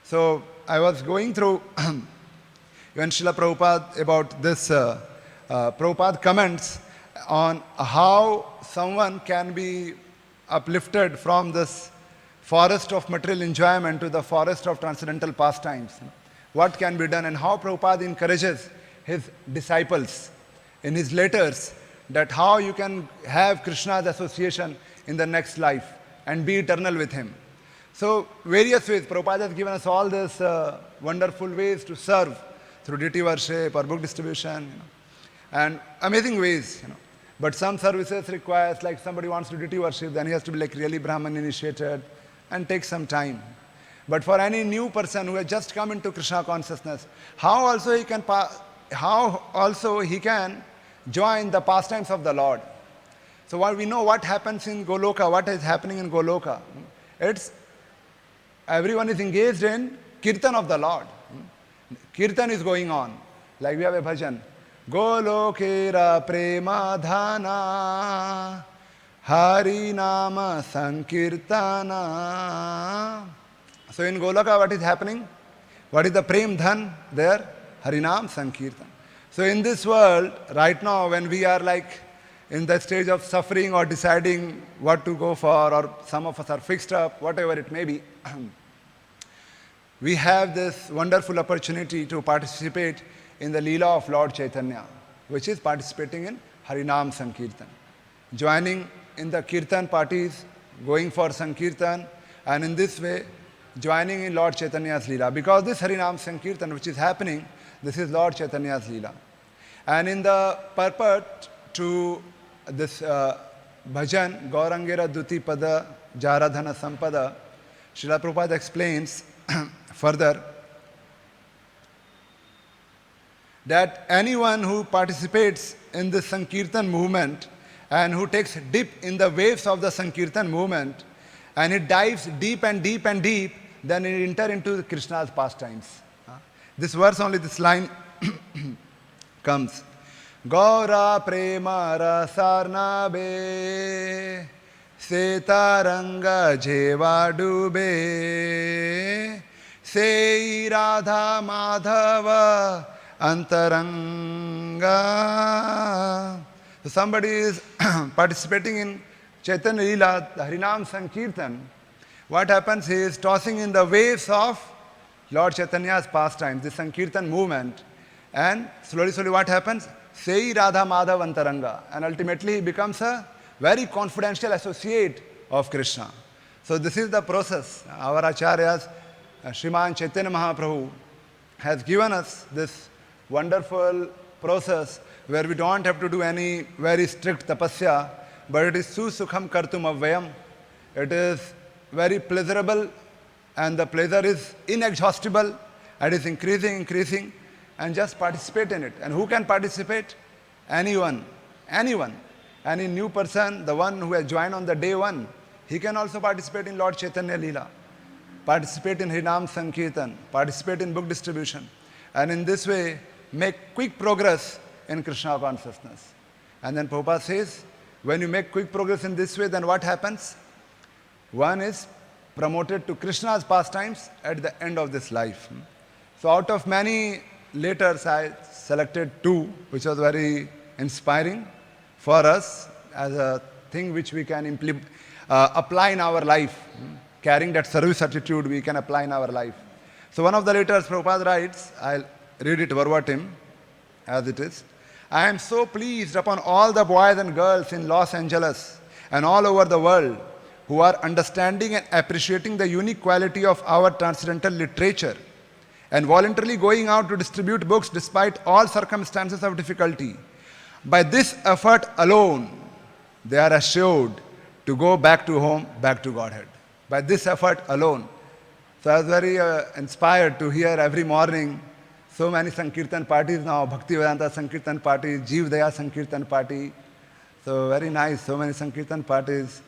So I was going through even Srila Prabhupada about this. Prabhupada comments on how someone can be uplifted from this forest of material enjoyment to the forest of transcendental pastimes. What can be done, and how Prabhupada encourages his disciples in his letters that how you can have Krishna's association in the next life and be eternal with him. So various ways, Prabhupada has given us all these wonderful ways to serve through deity worship or book distribution, and amazing ways. But some services requires, like somebody wants to do deity worship, then he has to be like really Brahman initiated and take some time. But for any new person who has just come into Krishna consciousness, how also he can join the pastimes of the Lord. So while we know what happens in Goloka, what is happening in Goloka, it's everyone is engaged in kirtan of the Lord. Kirtan is going on. Like we have a bhajan. Golokera prema dhana Hari nama sankirtana. So in Goloka, what is happening? What is the prem dhan there? Harinam sankirtan. So in this world, right now, when we are like in the stage of suffering or deciding what to go for, or some of us are fixed up, whatever it may be, we have this wonderful opportunity to participate in the Leela of Lord Chaitanya, which is participating in Harinam Sankirtan. Joining in the Kirtan parties, going for Sankirtan, and in this way, joining in Lord Chaitanya's Leela. Because this Harinam Sankirtan which is happening, this is Lord Chaitanya's Leela. And in the purport to this bhajan, Gaurangera Duti Pada Jaradhana Sampada, Srila Prabhupada explains further that anyone who participates in the Sankirtan movement and who takes dip in the waves of the Sankirtan movement, and it dives deep and deep and deep, then it enters into Krishna's pastimes. This verse, only this line comes. Gaura prema rasarnabe setaranga jeva dube sei radha madhava antaranga. So somebody is participating in Chaitanya Leela, the Harinam Sankirtan. What happens? He is tossing in the waves of Lord Chaitanya's pastimes, the Sankirtan movement. And slowly what happens? Sei Radha Madhav Antaranga. And ultimately he becomes a very confidential associate of Krishna. So this is the process. Our Acharyas, Sriman Chaitanya Mahaprabhu, has given us this wonderful process where we don't have to do any very strict tapasya, but it is susukham kartum avvayam. It is very pleasurable, and the pleasure is inexhaustible, and is increasing, and just participate in it. And who can participate? Anyone. Any new person, the one who has joined on the day one, he can also participate in Lord Chaitanya Leela, participate in Harinam Sankirtan, participate in book distribution, and in this way make quick progress in Krishna consciousness. And then Prabhupada says, when you make quick progress in this way, then what happens? One is promoted to Krishna's pastimes at the end of this life. So out of many letters, I selected two, which was very inspiring for us as a thing which we can apply in our life. Carrying that service attitude, we can apply in our life. So one of the letters Prabhupada writes, I'll read it verbatim as it is. I am so pleased upon all the boys and girls in Los Angeles and all over the world who are understanding and appreciating the unique quality of our transcendental literature and voluntarily going out to distribute books despite all circumstances of difficulty. By this effort alone, they are assured to go back to home, back to Godhead. By this effort alone. So I was very inspired to hear every morning so many Sankirtan parties now, Bhakti Vedanta Sankirtan party, Jeev Daya Sankirtan party. So very nice, so many Sankirtan parties.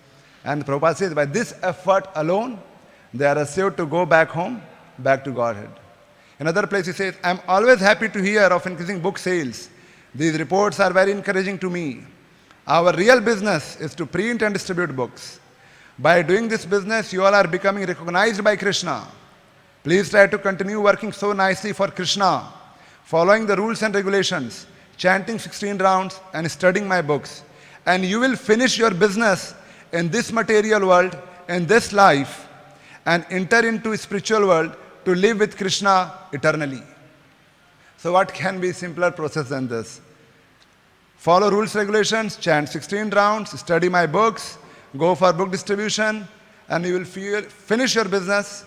And Prabhupada says, by this effort alone, they are assured to go back home, back to Godhead. Another place he says, I am always happy to hear of increasing book sales. These reports are very encouraging to me. Our real business is to print and distribute books. By doing this business, you all are becoming recognized by Krishna. Please try to continue working so nicely for Krishna, following the rules and regulations, chanting 16 rounds and studying my books. And you will finish your business in this material world, in this life, and enter into a spiritual world to live with Krishna eternally. So what can be simpler process than this? Follow rules, regulations, chant 16 rounds, study my books, go for book distribution, and you will finish your business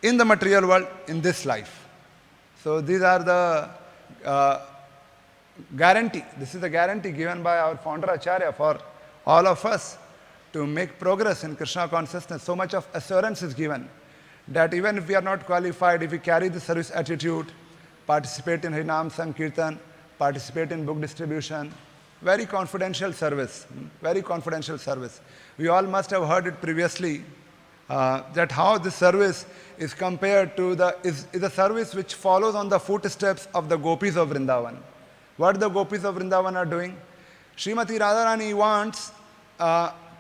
in the material world in this life. So these are the guarantee. This is the guarantee given by our founder Acharya for all of us to make progress in Krishna consciousness. So much of assurance is given that even if we are not qualified, if we carry the service attitude, participate in Harinam Sankirtan, participate in book distribution, very confidential service, very confidential service. We all must have heard it previously that how this service is compared to is a service which follows on the footsteps of the gopis of Vrindavan. What the gopis of Vrindavan are doing? Srimati Radharani wants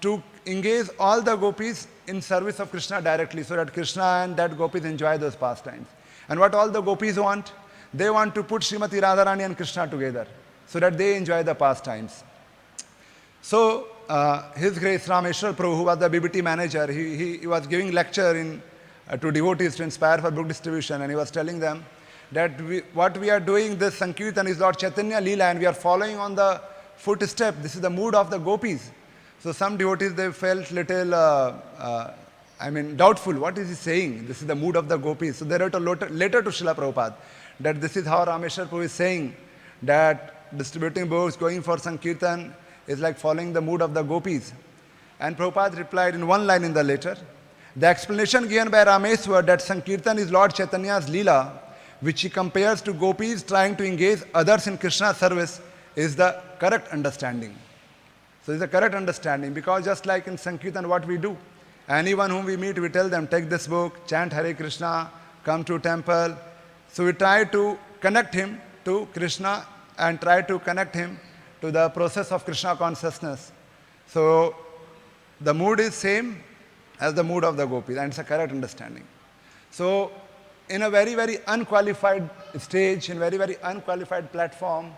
to engage all the gopis in service of Krishna directly so that Krishna and that gopis enjoy those pastimes. And what all the gopis want? They want to put Srimati Radharani and Krishna together so that they enjoy the pastimes. So, His Grace Rameshwar Prabhu, who was the BBT manager, he was giving lecture to devotees to inspire for book distribution, and he was telling them that what we are doing, this Sankirtan is Lord Chaitanya Leela, and we are following on the footstep. This is the mood of the gopis. So some devotees, they felt little, doubtful. What is he saying? This is the mood of the gopis. So they wrote a letter to Srila Prabhupada that this is how Rameshwar Prabhu is saying that distributing books, going for Sankirtan is like following the mood of the gopis. And Prabhupada replied in one line in the letter, the explanation given by Rameshwar that Sankirtan is Lord Chaitanya's Leela, which he compares to gopis trying to engage others in Krishna's service, is the correct understanding. So it's a correct understanding, because just like in Sankirtan, what we do, anyone whom we meet, we tell them, take this book, chant Hare Krishna, come to temple. So we try to connect him to Krishna and try to connect him to the process of Krishna consciousness. So the mood is same as the mood of the gopis, and it's a correct understanding. So in a very, very unqualified stage, in very, very unqualified platform,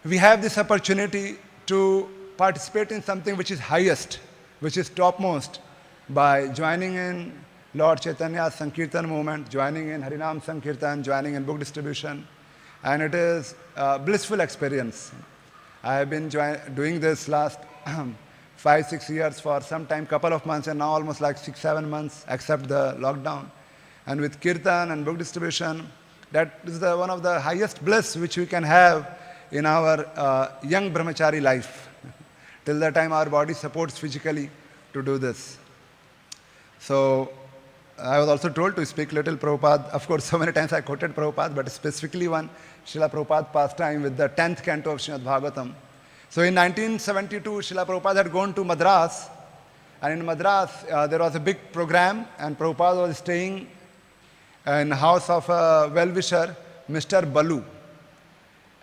we have this opportunity to participate in something which is highest, which is topmost, by joining in Lord Chaitanya's Sankirtan movement, joining in Harinam Sankirtan, joining in book distribution, and it is a blissful experience. I have been doing this last 5-6 years for some time, couple of months, and now almost like 6-7 months, except the lockdown. And with Kirtan and book distribution, that is one of the highest bliss which we can have in our young brahmachari life, till the time our body supports physically to do this. So I was also told to speak little Prabhupada. Of course, so many times I quoted Prabhupada, but specifically one Srila Prabhupada pastime with the 10th canto of Srimad Bhagavatam. So in 1972, Srila Prabhupada had gone to Madras, and in Madras there was a big program, and Prabhupada was staying in the house of a well-wisher, Mr. Balu.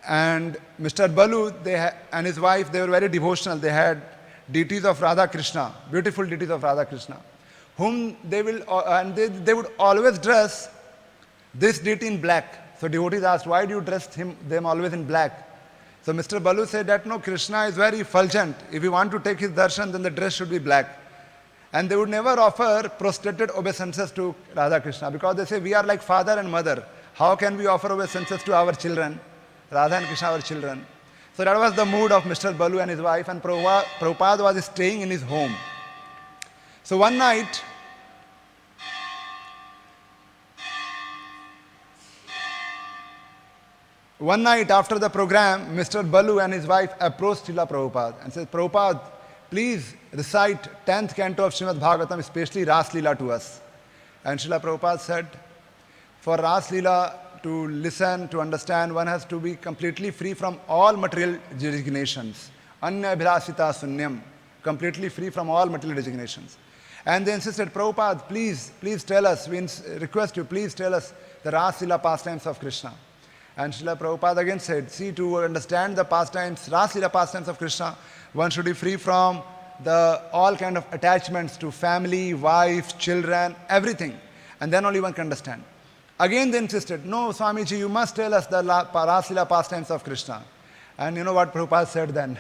And Mr. Balu and his wife, they were very devotional. They had deities of Radha Krishna, beautiful deities of Radha Krishna, whom they would always dress this deity in black. So devotees asked, why do you dress them always in black? So Mr. Balu said that no, Krishna is very effulgent. If you want to take his darshan, then the dress should be black. And they would never offer prostrated obeisances to Radha Krishna, because they say we are like father and mother. How can we offer obeisances to our children? Radha and Krishna, our children. So that was the mood of Mr. Balu and his wife, and Prabhupada was staying in his home. So one night, after the program, Mr. Balu and his wife approached Srila Prabhupada and said, Prabhupada, please recite 10th canto of Srimad Bhagavatam, especially Ras Leela to us. And Srila Prabhupada said, for Ras Leela to listen, to understand, one has to be completely free from all material designations. Anya abhirasita sunyam, completely free from all material designations. And they insisted, Prabhupada, please tell us, we request you, please tell us the Ras Leela pastimes of Krishna. And Srila Prabhupada again said, see, to understand the pastimes, Ras Leela pastimes of Krishna, one should be free from all kind of attachments to family, wife, children, everything. And then only one can understand. Again they insisted, no, Swamiji, you must tell us the Ras Leela pastimes of Krishna. And you know what Prabhupada said then?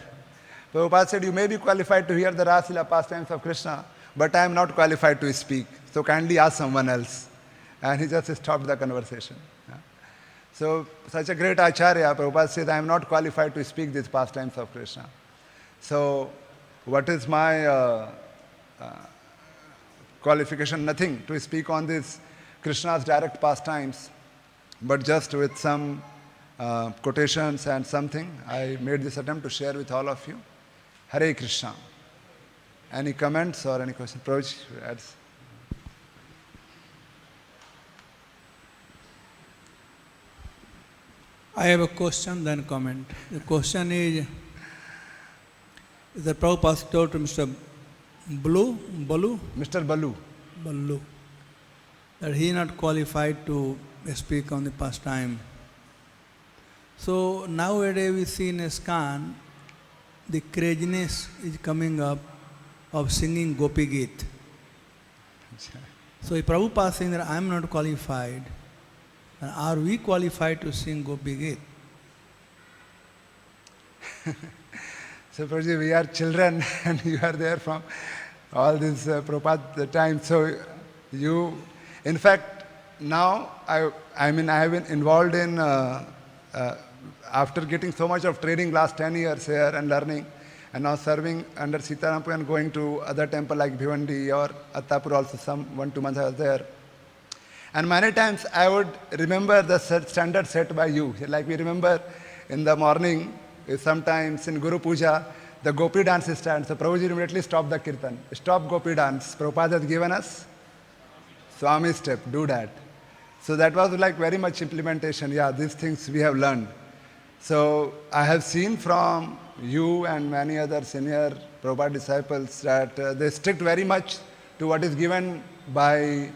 Prabhupada said, you may be qualified to hear the Ras Leela pastimes of Krishna, but I am not qualified to speak. So kindly ask someone else. And he just stopped the conversation. So, such a great Acharya, Prabhupada said, I am not qualified to speak these pastimes of Krishna. So, what is my qualification? Nothing to speak on this Krishna's direct pastimes, but just with some quotations and something, I made this attempt to share with all of you. Hare Krishna. Any comments or any questions? Prabhuji adds. I have a question, then comment. The question is the Prabhupada told to Mr. Balu, that he is not qualified to speak on the pastime. So nowadays we see in ISKCON, the craziness is coming up of singing Gopi Geet. So if Prabhupada is saying that I am not qualified, then are we qualified to sing Gopi Geet? So Prabhuji, we are children and you are there from all this Prabhupada time. So you, in fact, now I have been involved in, after getting so much of training last 10 years here and learning, and now serving under Sitarampu and going to other temple like Bhivandi or Attapur also, 1-2 months I was there. And many times I would remember the standard set by you. Like we remember in the morning, sometimes in Guru Puja, the Gopi dance is stand. So Prabhuji immediately stopped the kirtan. Stop Gopi dance. Prabhupada has given us Swami step, do that. So that was like very much implementation. Yeah, these things we have learned. So I have seen from you and many other senior Prabhupada disciples that they stick very much to what is given by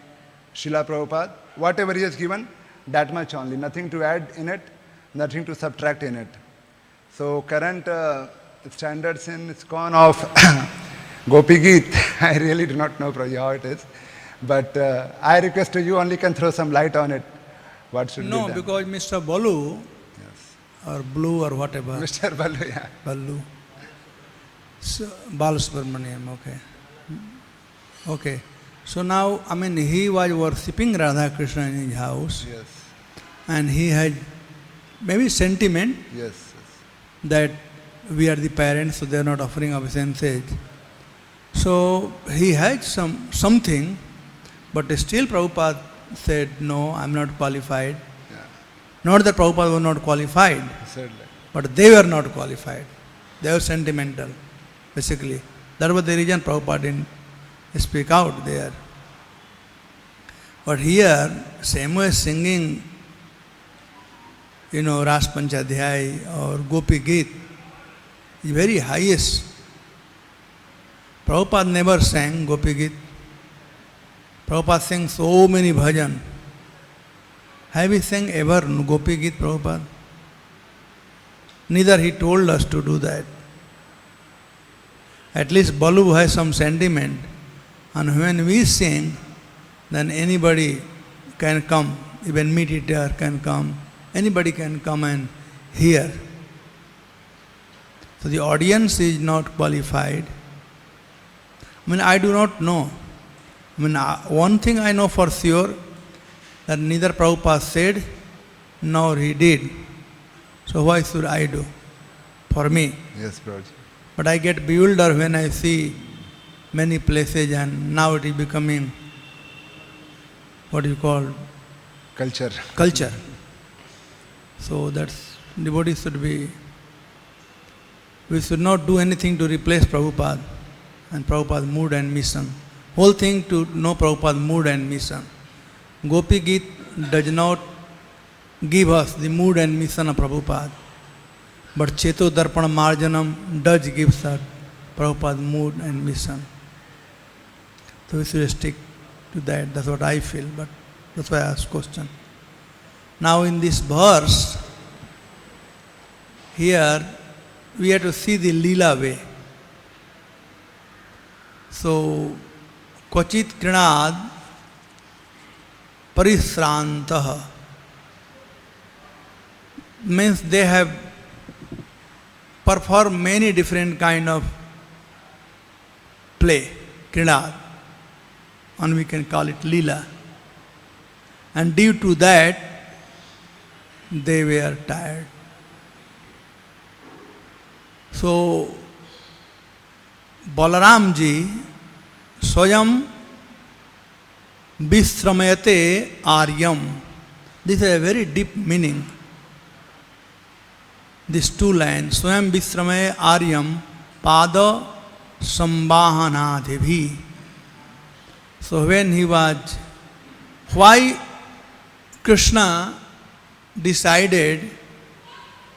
Srila Prabhupada. Whatever he has given, that much only. Nothing to add in it, nothing to subtract in it. So current standards in ISKCON of Gopi Geet, I really do not know how it is. But I request you only can throw some light on it. What should be done? No, because Mr. Balu, or Blue or whatever. Mr. Balu, yeah. Balu. So, Balasubramaniam, okay. Okay. So now, he was worshipping Radha Krishna in his house. Yes. And he had maybe sentiment that we are the parents, so they are not offering obeisance. So he had something, but still Prabhupada said, no, I am not qualified. Yeah. Not that Prabhupada was not qualified, Certainly. but they were not qualified. They were sentimental, basically. That was the reason Prabhupada didn't speak out there. But here, same way singing, Ras Panchadhyay or Gopi Geet is very highest. Prabhupada never sang Gopi Geet. Prabhupada sang so many bhajan. Have you sang ever Gopi Geet, Prabhupada? Neither he told us to do that. At least Balu has some sentiment, and when we sing, then anybody can come, even meat eater can come, anybody can come and hear. So the audience is not qualified. I do not know. One thing I know for sure, that neither Prabhupada said, nor he did. So why should I do? For me. Yes, Prabhuji. But I get bewildered when I see many places, and now it is becoming what you call Culture. culture. So that's devotees should be. We should not do anything to replace Prabhupada and Prabhupada's mood and mission. Whole thing to know Prabhupada's mood and mission. Gopi Geet does not give us the mood and mission of Prabhupada, but Cheto Darpan Marjanam does give us Prabhupada's mood and mission. So we should stick to that. That's what I feel, but that's why I asked question. Now in this verse, here we have to see the Leela way. So, Kvachit Krinad Parisrantaha means they have performed many different kind of play, Krinad, and we can call it Leela. And due to that, they were tired. So, Balaram ji Swayam Vishramayate Aryam. This is a very deep meaning. These two lines, Swayam Vishramaya Aryam Pada Sambahanadibhi. So when he was, why Krishna decided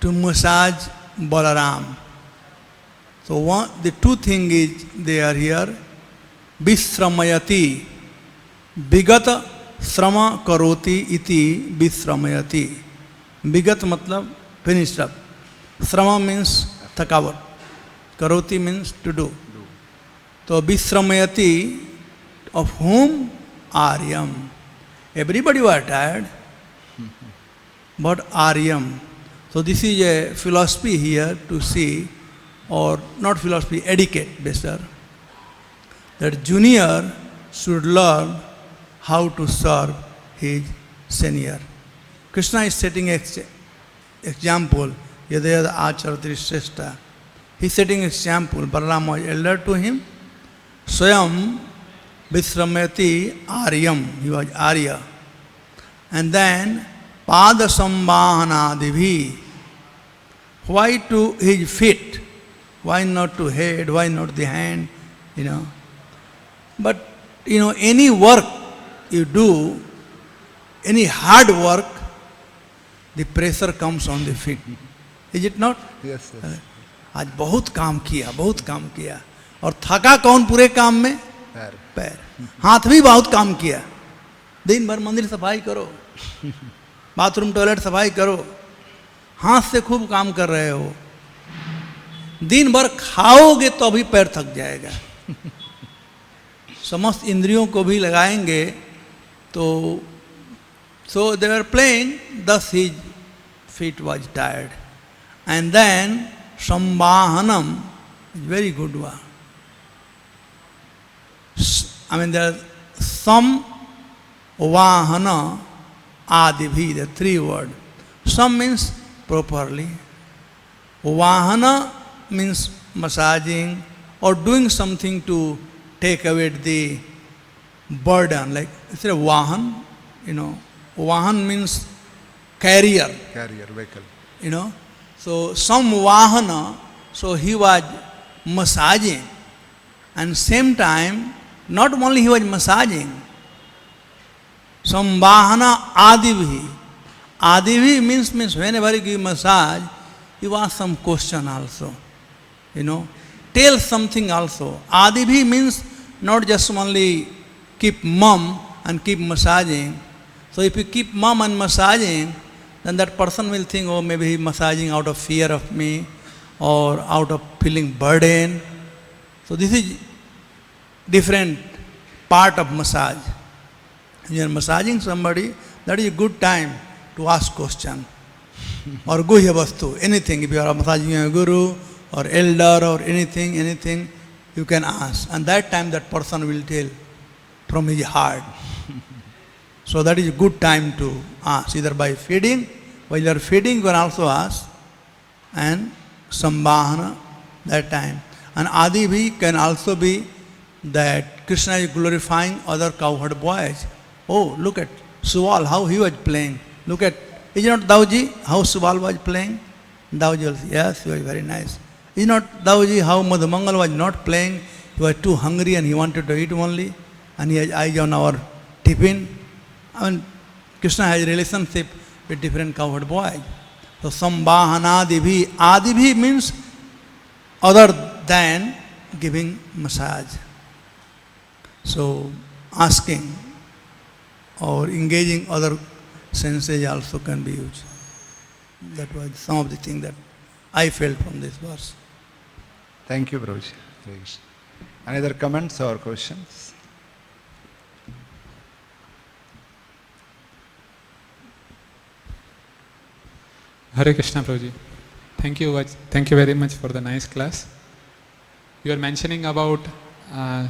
to massage Balaram? So the two things is there here. Vishramayati. Vigata srama karoti iti vishramayati. Vigat matlab finished up. Srama means thakawat. Karoti means to do. So vishramayati, of whom? Aryam. Everybody was tired, but Aryam. So this is a philosophy here to see, or not philosophy, etiquette better, that junior should learn how to serve his senior. Krishna is setting example. Yadayad acharati shrestha. He is setting example. Balaram was elder to him. Swayam Vishramayati Aryam. He was Arya. And then Pada Sambahanadibhi. Why to his feet? Why not to head? Why not the hand? But any work you do, any hard work, the pressure comes on the feet. Is it not? Yes, yes. आज बहुत काम किया और थका कौन पूरे काम में? पैर. हाथ भी बहुत काम किया. दिन भर मंदिर सफाई करो, बाथरूम टॉयलेट सफाई करो, हाथ से खूब काम कर रहे हो, दिन भर खाओगे तो भी पैर थक जाएगा. समस्त इंद्रियों को भी लगाएंगे तो so they were playing, thus his feet was tired. And then Sambahanam is very good one. There are Sam Vahana Adibhi, the three words. Sam means properly. Vahana means massaging or doing something to take away the burden. Like it's a Vahan, Vahan means carrier. Carrier, vehicle. So some Vahana, so he was massaging. And same time, not only he was massaging, some Vahana Adibhi. Adibhi means whenever you give massage, you ask some question also. Tell something also. Adibhi means not just only keep mum and keep massaging. So if you keep mum and massaging, then that person will think, oh, maybe he's massaging out of fear of me or out of feeling burden. So this is different part of massage. When you are massaging somebody, that is a good time to ask question. Or guhya vastu, anything. If you are massaging a guru or elder or anything, you can ask. And that time that person will tell from his heart. So that is a good time to ask, either by feeding. While you are feeding, you can also ask. And Sambhana, that time. And Adibhi can also be that Krishna is glorifying other cowherd boys. Oh, look at Suval, how he was playing. Look at, is it not Dauji, how Suval was playing? Dauji also, yes, he was very nice. Is not Dauji, how Madhumangal was not playing? He was too hungry and he wanted to eat only. And he has eyes on our tiffin. I mean, Krishna has relationship with different cowherd boys. So, Sambhahanadibhi. Adibhi means other than giving massage. So, asking or engaging other senses also can be used. That was some of the things that I felt from this verse. Thank you, Prabhuji. Any other comments or questions? Hare Krishna, Prabhuji. Thank you very much for the nice class. You are mentioning about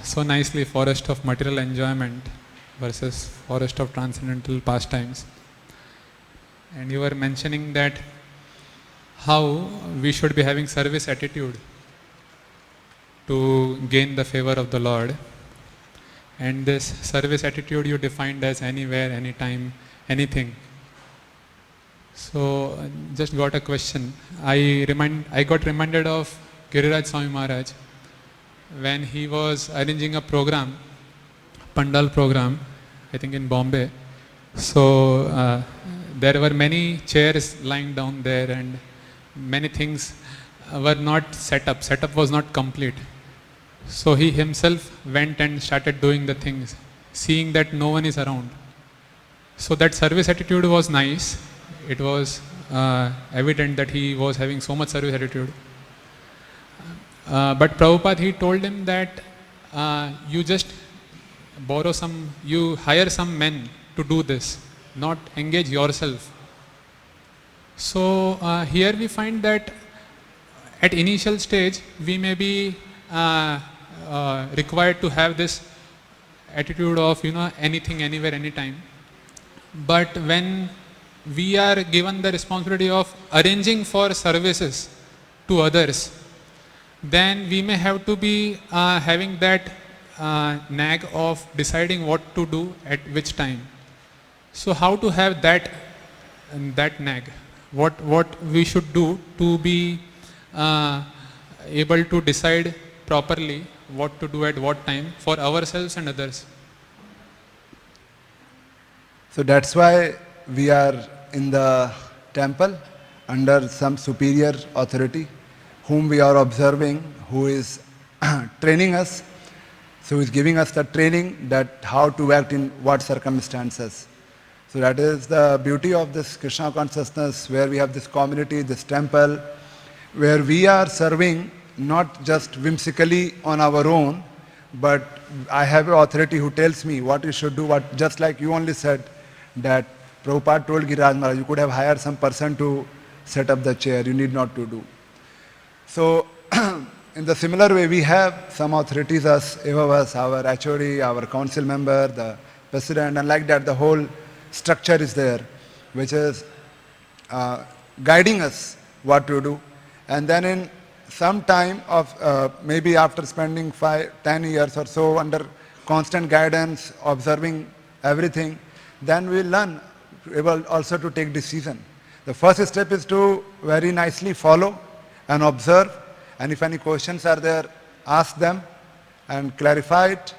so nicely forest of material enjoyment versus forest of transcendental pastimes. And you were mentioning that how we should be having service attitude to gain the favor of the Lord. And this service attitude you defined as anywhere, anytime, anything. So just got a question. I got reminded of Giriraj Swami Maharaj when he was arranging a program, Pandal program, I think in Bombay. So there were many chairs lying down there and many things were not set up. Setup was not complete. So he himself went and started doing the things, seeing that no one is around. So that service attitude was nice. It was evident that he was having so much service attitude. But Prabhupada, he told him that you just you hire some men to do this, not engage yourself. So here we find that at initial stage we may be required to have this attitude of anything, anywhere, anytime. But when we are given the responsibility of arranging for services to others, then we may have to be having that nag of deciding what to do at which time. So how to have that nag? What we should do to be able to decide properly what to do at what time for ourselves and others? So that's why we are in the temple under some superior authority whom we are observing, who is training us, so who is giving us the training that how to act in what circumstances. So that is the beauty of this Krishna consciousness, where we have this community, this temple, where we are serving not just whimsically on our own, but I have an authority who tells me what you should do, what, just like you only said that Prabhupada told Giriraj Maharaj, you could have hired some person to set up the chair, you need not to do. So, in the similar way, we have some authorities, us, our HOD, our council member, the president, and like that, the whole structure is there, which is guiding us what to do. And then in some time of maybe after spending 10 years or so under constant guidance, observing everything, then we learn able also to take decision. The first step is to very nicely follow and observe, and if any questions are there, ask them and clarify it.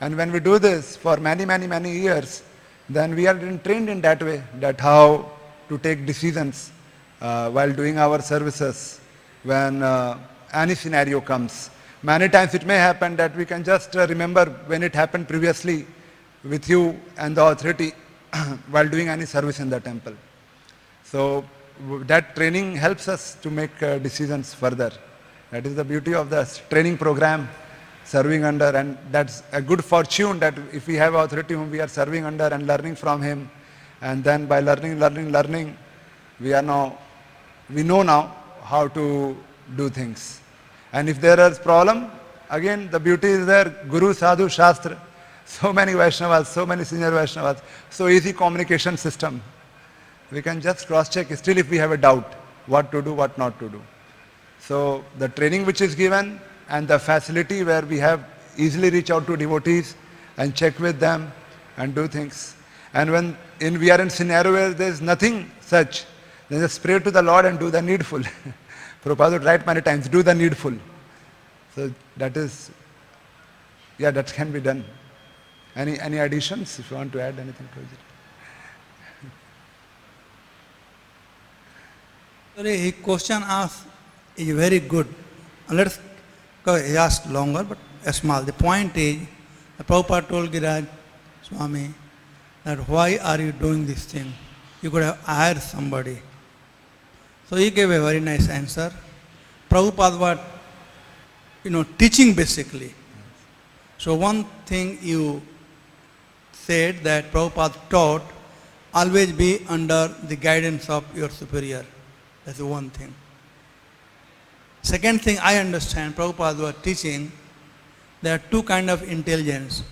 And when we do this for many years, then we are trained in that way, that how to take decisions while doing our services when any scenario comes. Many times it may happen that we can just remember when it happened previously with you and the authority while doing any service in the temple. So that training helps us to make decisions further. That is the beauty of the training program, serving under, and that's a good fortune that if we have authority whom we are serving under and learning from him, and then by learning, we know now how to do things. And if there is problem, again the beauty is there, Guru, Sadhu, Shastra, so many Vaishnavas, so many senior Vaishnavas, so easy communication system. We can just cross-check still if we have a doubt, what to do, what not to do. So the training which is given and the facility where we have easily reach out to devotees and check with them and do things. And when we are in scenario where there is nothing such, then just pray to the Lord and do the needful. Prabhupada would write many times, do the needful. So that is, yeah, that can be done. Any additions, if you want to add anything to it? Sorry, his question asked is very good. Let's go, he asked longer, but small. The point is, the Prabhupada told Giriraj Swami that why are you doing this thing? You could have hired somebody. So he gave a very nice answer. Prabhupada was, teaching basically. So one thing you said that Prabhupada taught, always be under the guidance of your superior. That's the one thing. Second thing I understand, Prabhupada was teaching, there are two kinds of intelligence.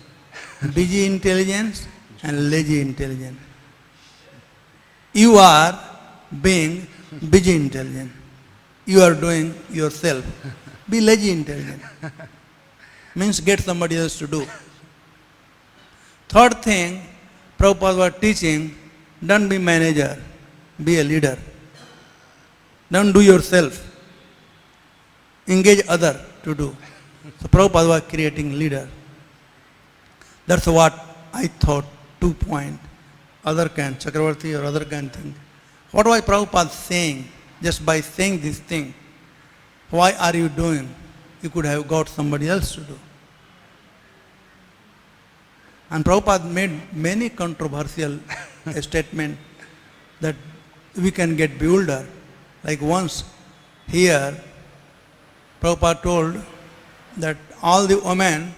Busy intelligence and lazy intelligence. You are being busy intelligent. You are doing yourself. Be lazy intelligent. Means get somebody else to do. Third thing, Prabhupada was teaching, don't be manager, be a leader. Don't do yourself. Engage other to do. So Prabhupada was creating leader. That's what I thought, 2 points. Other can, Chakravarti or other can think. What was Prabhupada saying? Just by saying this thing, why are you doing? You could have got somebody else to do. And Prabhupada made many controversial statements that we can get bewildered. Like once here, Prabhupada told that all the women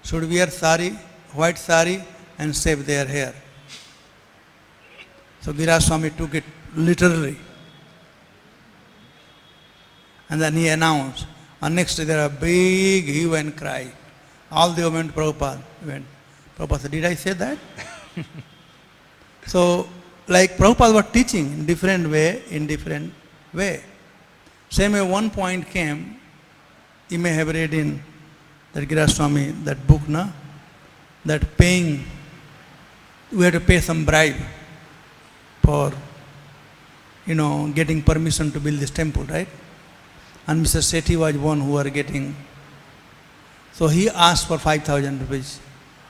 should wear sari, white sari, and shave their hair. So Giriraj Swami took it literally. And then he announced, and next day there was a big hue and cry. All the women to Prabhupada went. Prabhupada said, did I say that? So, like Prabhupada was teaching in different way. Same way one point came, you may have read in that Giriraj Swami, that book, na? That paying, we have to pay some bribe for, getting permission to build this temple, right? And Mr. Sethi was one who were getting. So he asked for 5,000 rupees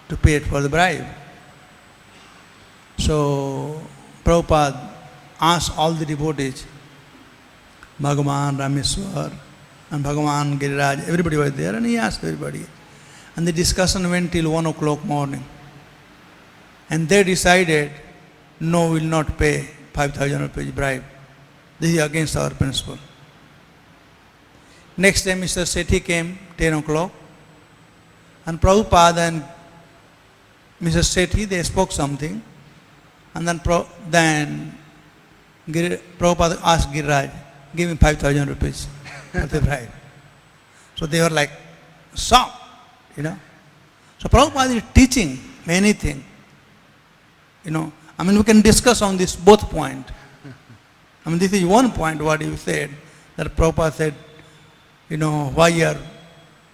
to pay it for the bribe. So Prabhupada asked all the devotees, Bhagavan, Rameswar, and Bhagavan, Giriraj, everybody was there, and he asked everybody. And the discussion went till 1 o'clock morning. And they decided, no, we will not pay 5,000 rupees bribe. This is against our principle. Next day Mr. Sethi came, 10 o'clock, and Prabhupada and Mr. Sethi, they spoke something, and then Prabhupada asked Giriraj, give him 5,000 rupees for the bribe. So they were like, shocked, So Prabhupada is teaching many things, we can discuss on this both point. This is one point what you said, that Prabhupada said, why you are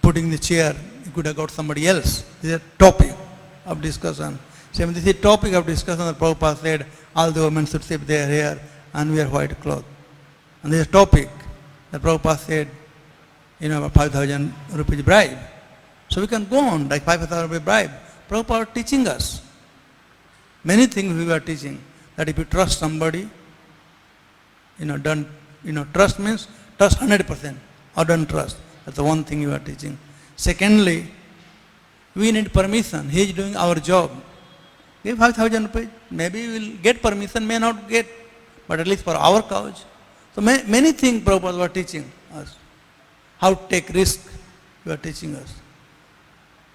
putting the chair, you could have got somebody else. This is a topic of discussion. Same, this is a topic of discussion that Prabhupada said, all the women should shave their hair and wear white cloth. And this is a topic that Prabhupada said, 5,000 rupees bribe. So we can go on, like 5,000 rupees bribe. Prabhupada teaching us. Many things we were teaching, that if you trust somebody, trust means trust 100%. Or don't trust. That's the one thing you are teaching. Secondly, we need permission. He is doing our job. Give 5,000 rupees. Maybe we will get permission, may not get, but at least for our cause. So many things Prabhupada was teaching us. How to take risk, you are teaching us.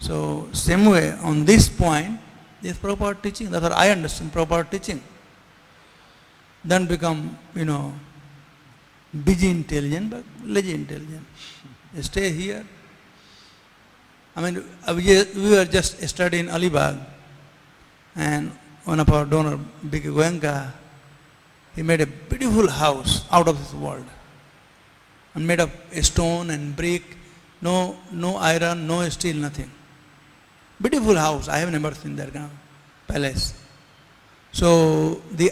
So same way, on this point, this Prabhupada teaching, that's what I understand, Prabhupada teaching. Don't become, busy intelligent, but lazy intelligent. Stay here. We were just studying Alibag, and one of our donor, Big Goenka, he made a beautiful house out of this world, and made of stone and brick, no iron, no steel, nothing. Beautiful house. I have never seen that kind of palace. So the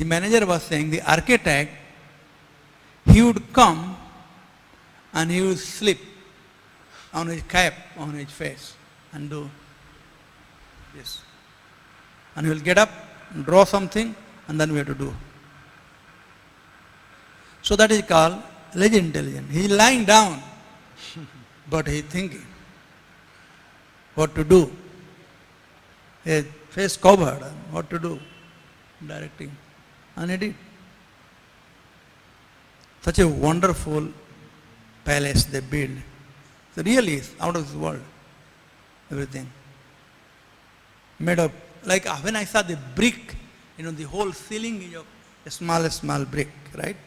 manager was saying the architect, he would come and he would slip on his cap, on his face, and do this. And he will get up, draw something, and then we have to do. So that is called lazy intelligence. He is lying down, but he is thinking what to do. His face covered, what to do, directing. And he did. Such a wonderful palace they built. It really is out of this world. Everything. Made of, like when I saw the brick, the whole ceiling is of a small brick, right?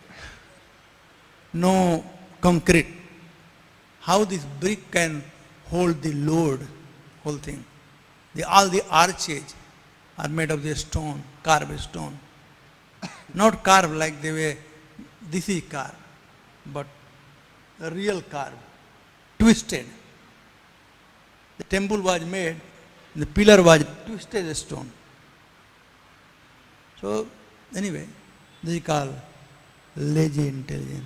No concrete. How this brick can hold the load, whole thing. All the arches are made of the stone, carved stone. Not carved like the way this is carved, but the real carved, twisted. The temple was made, the pillar was twisted stone. So anyway, this is called lazy intelligence.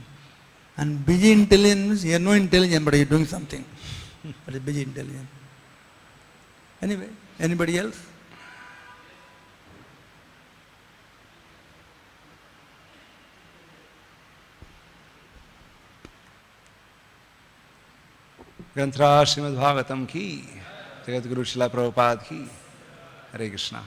And busy intelligence means you have no intelligence but you are doing something. That is busy intelligence. Anyway, anybody else? ग्रंथराज Shrimad Bhagavatam की, जगत गुरु शिला प्रभुपाद की। हरे कृष्णा।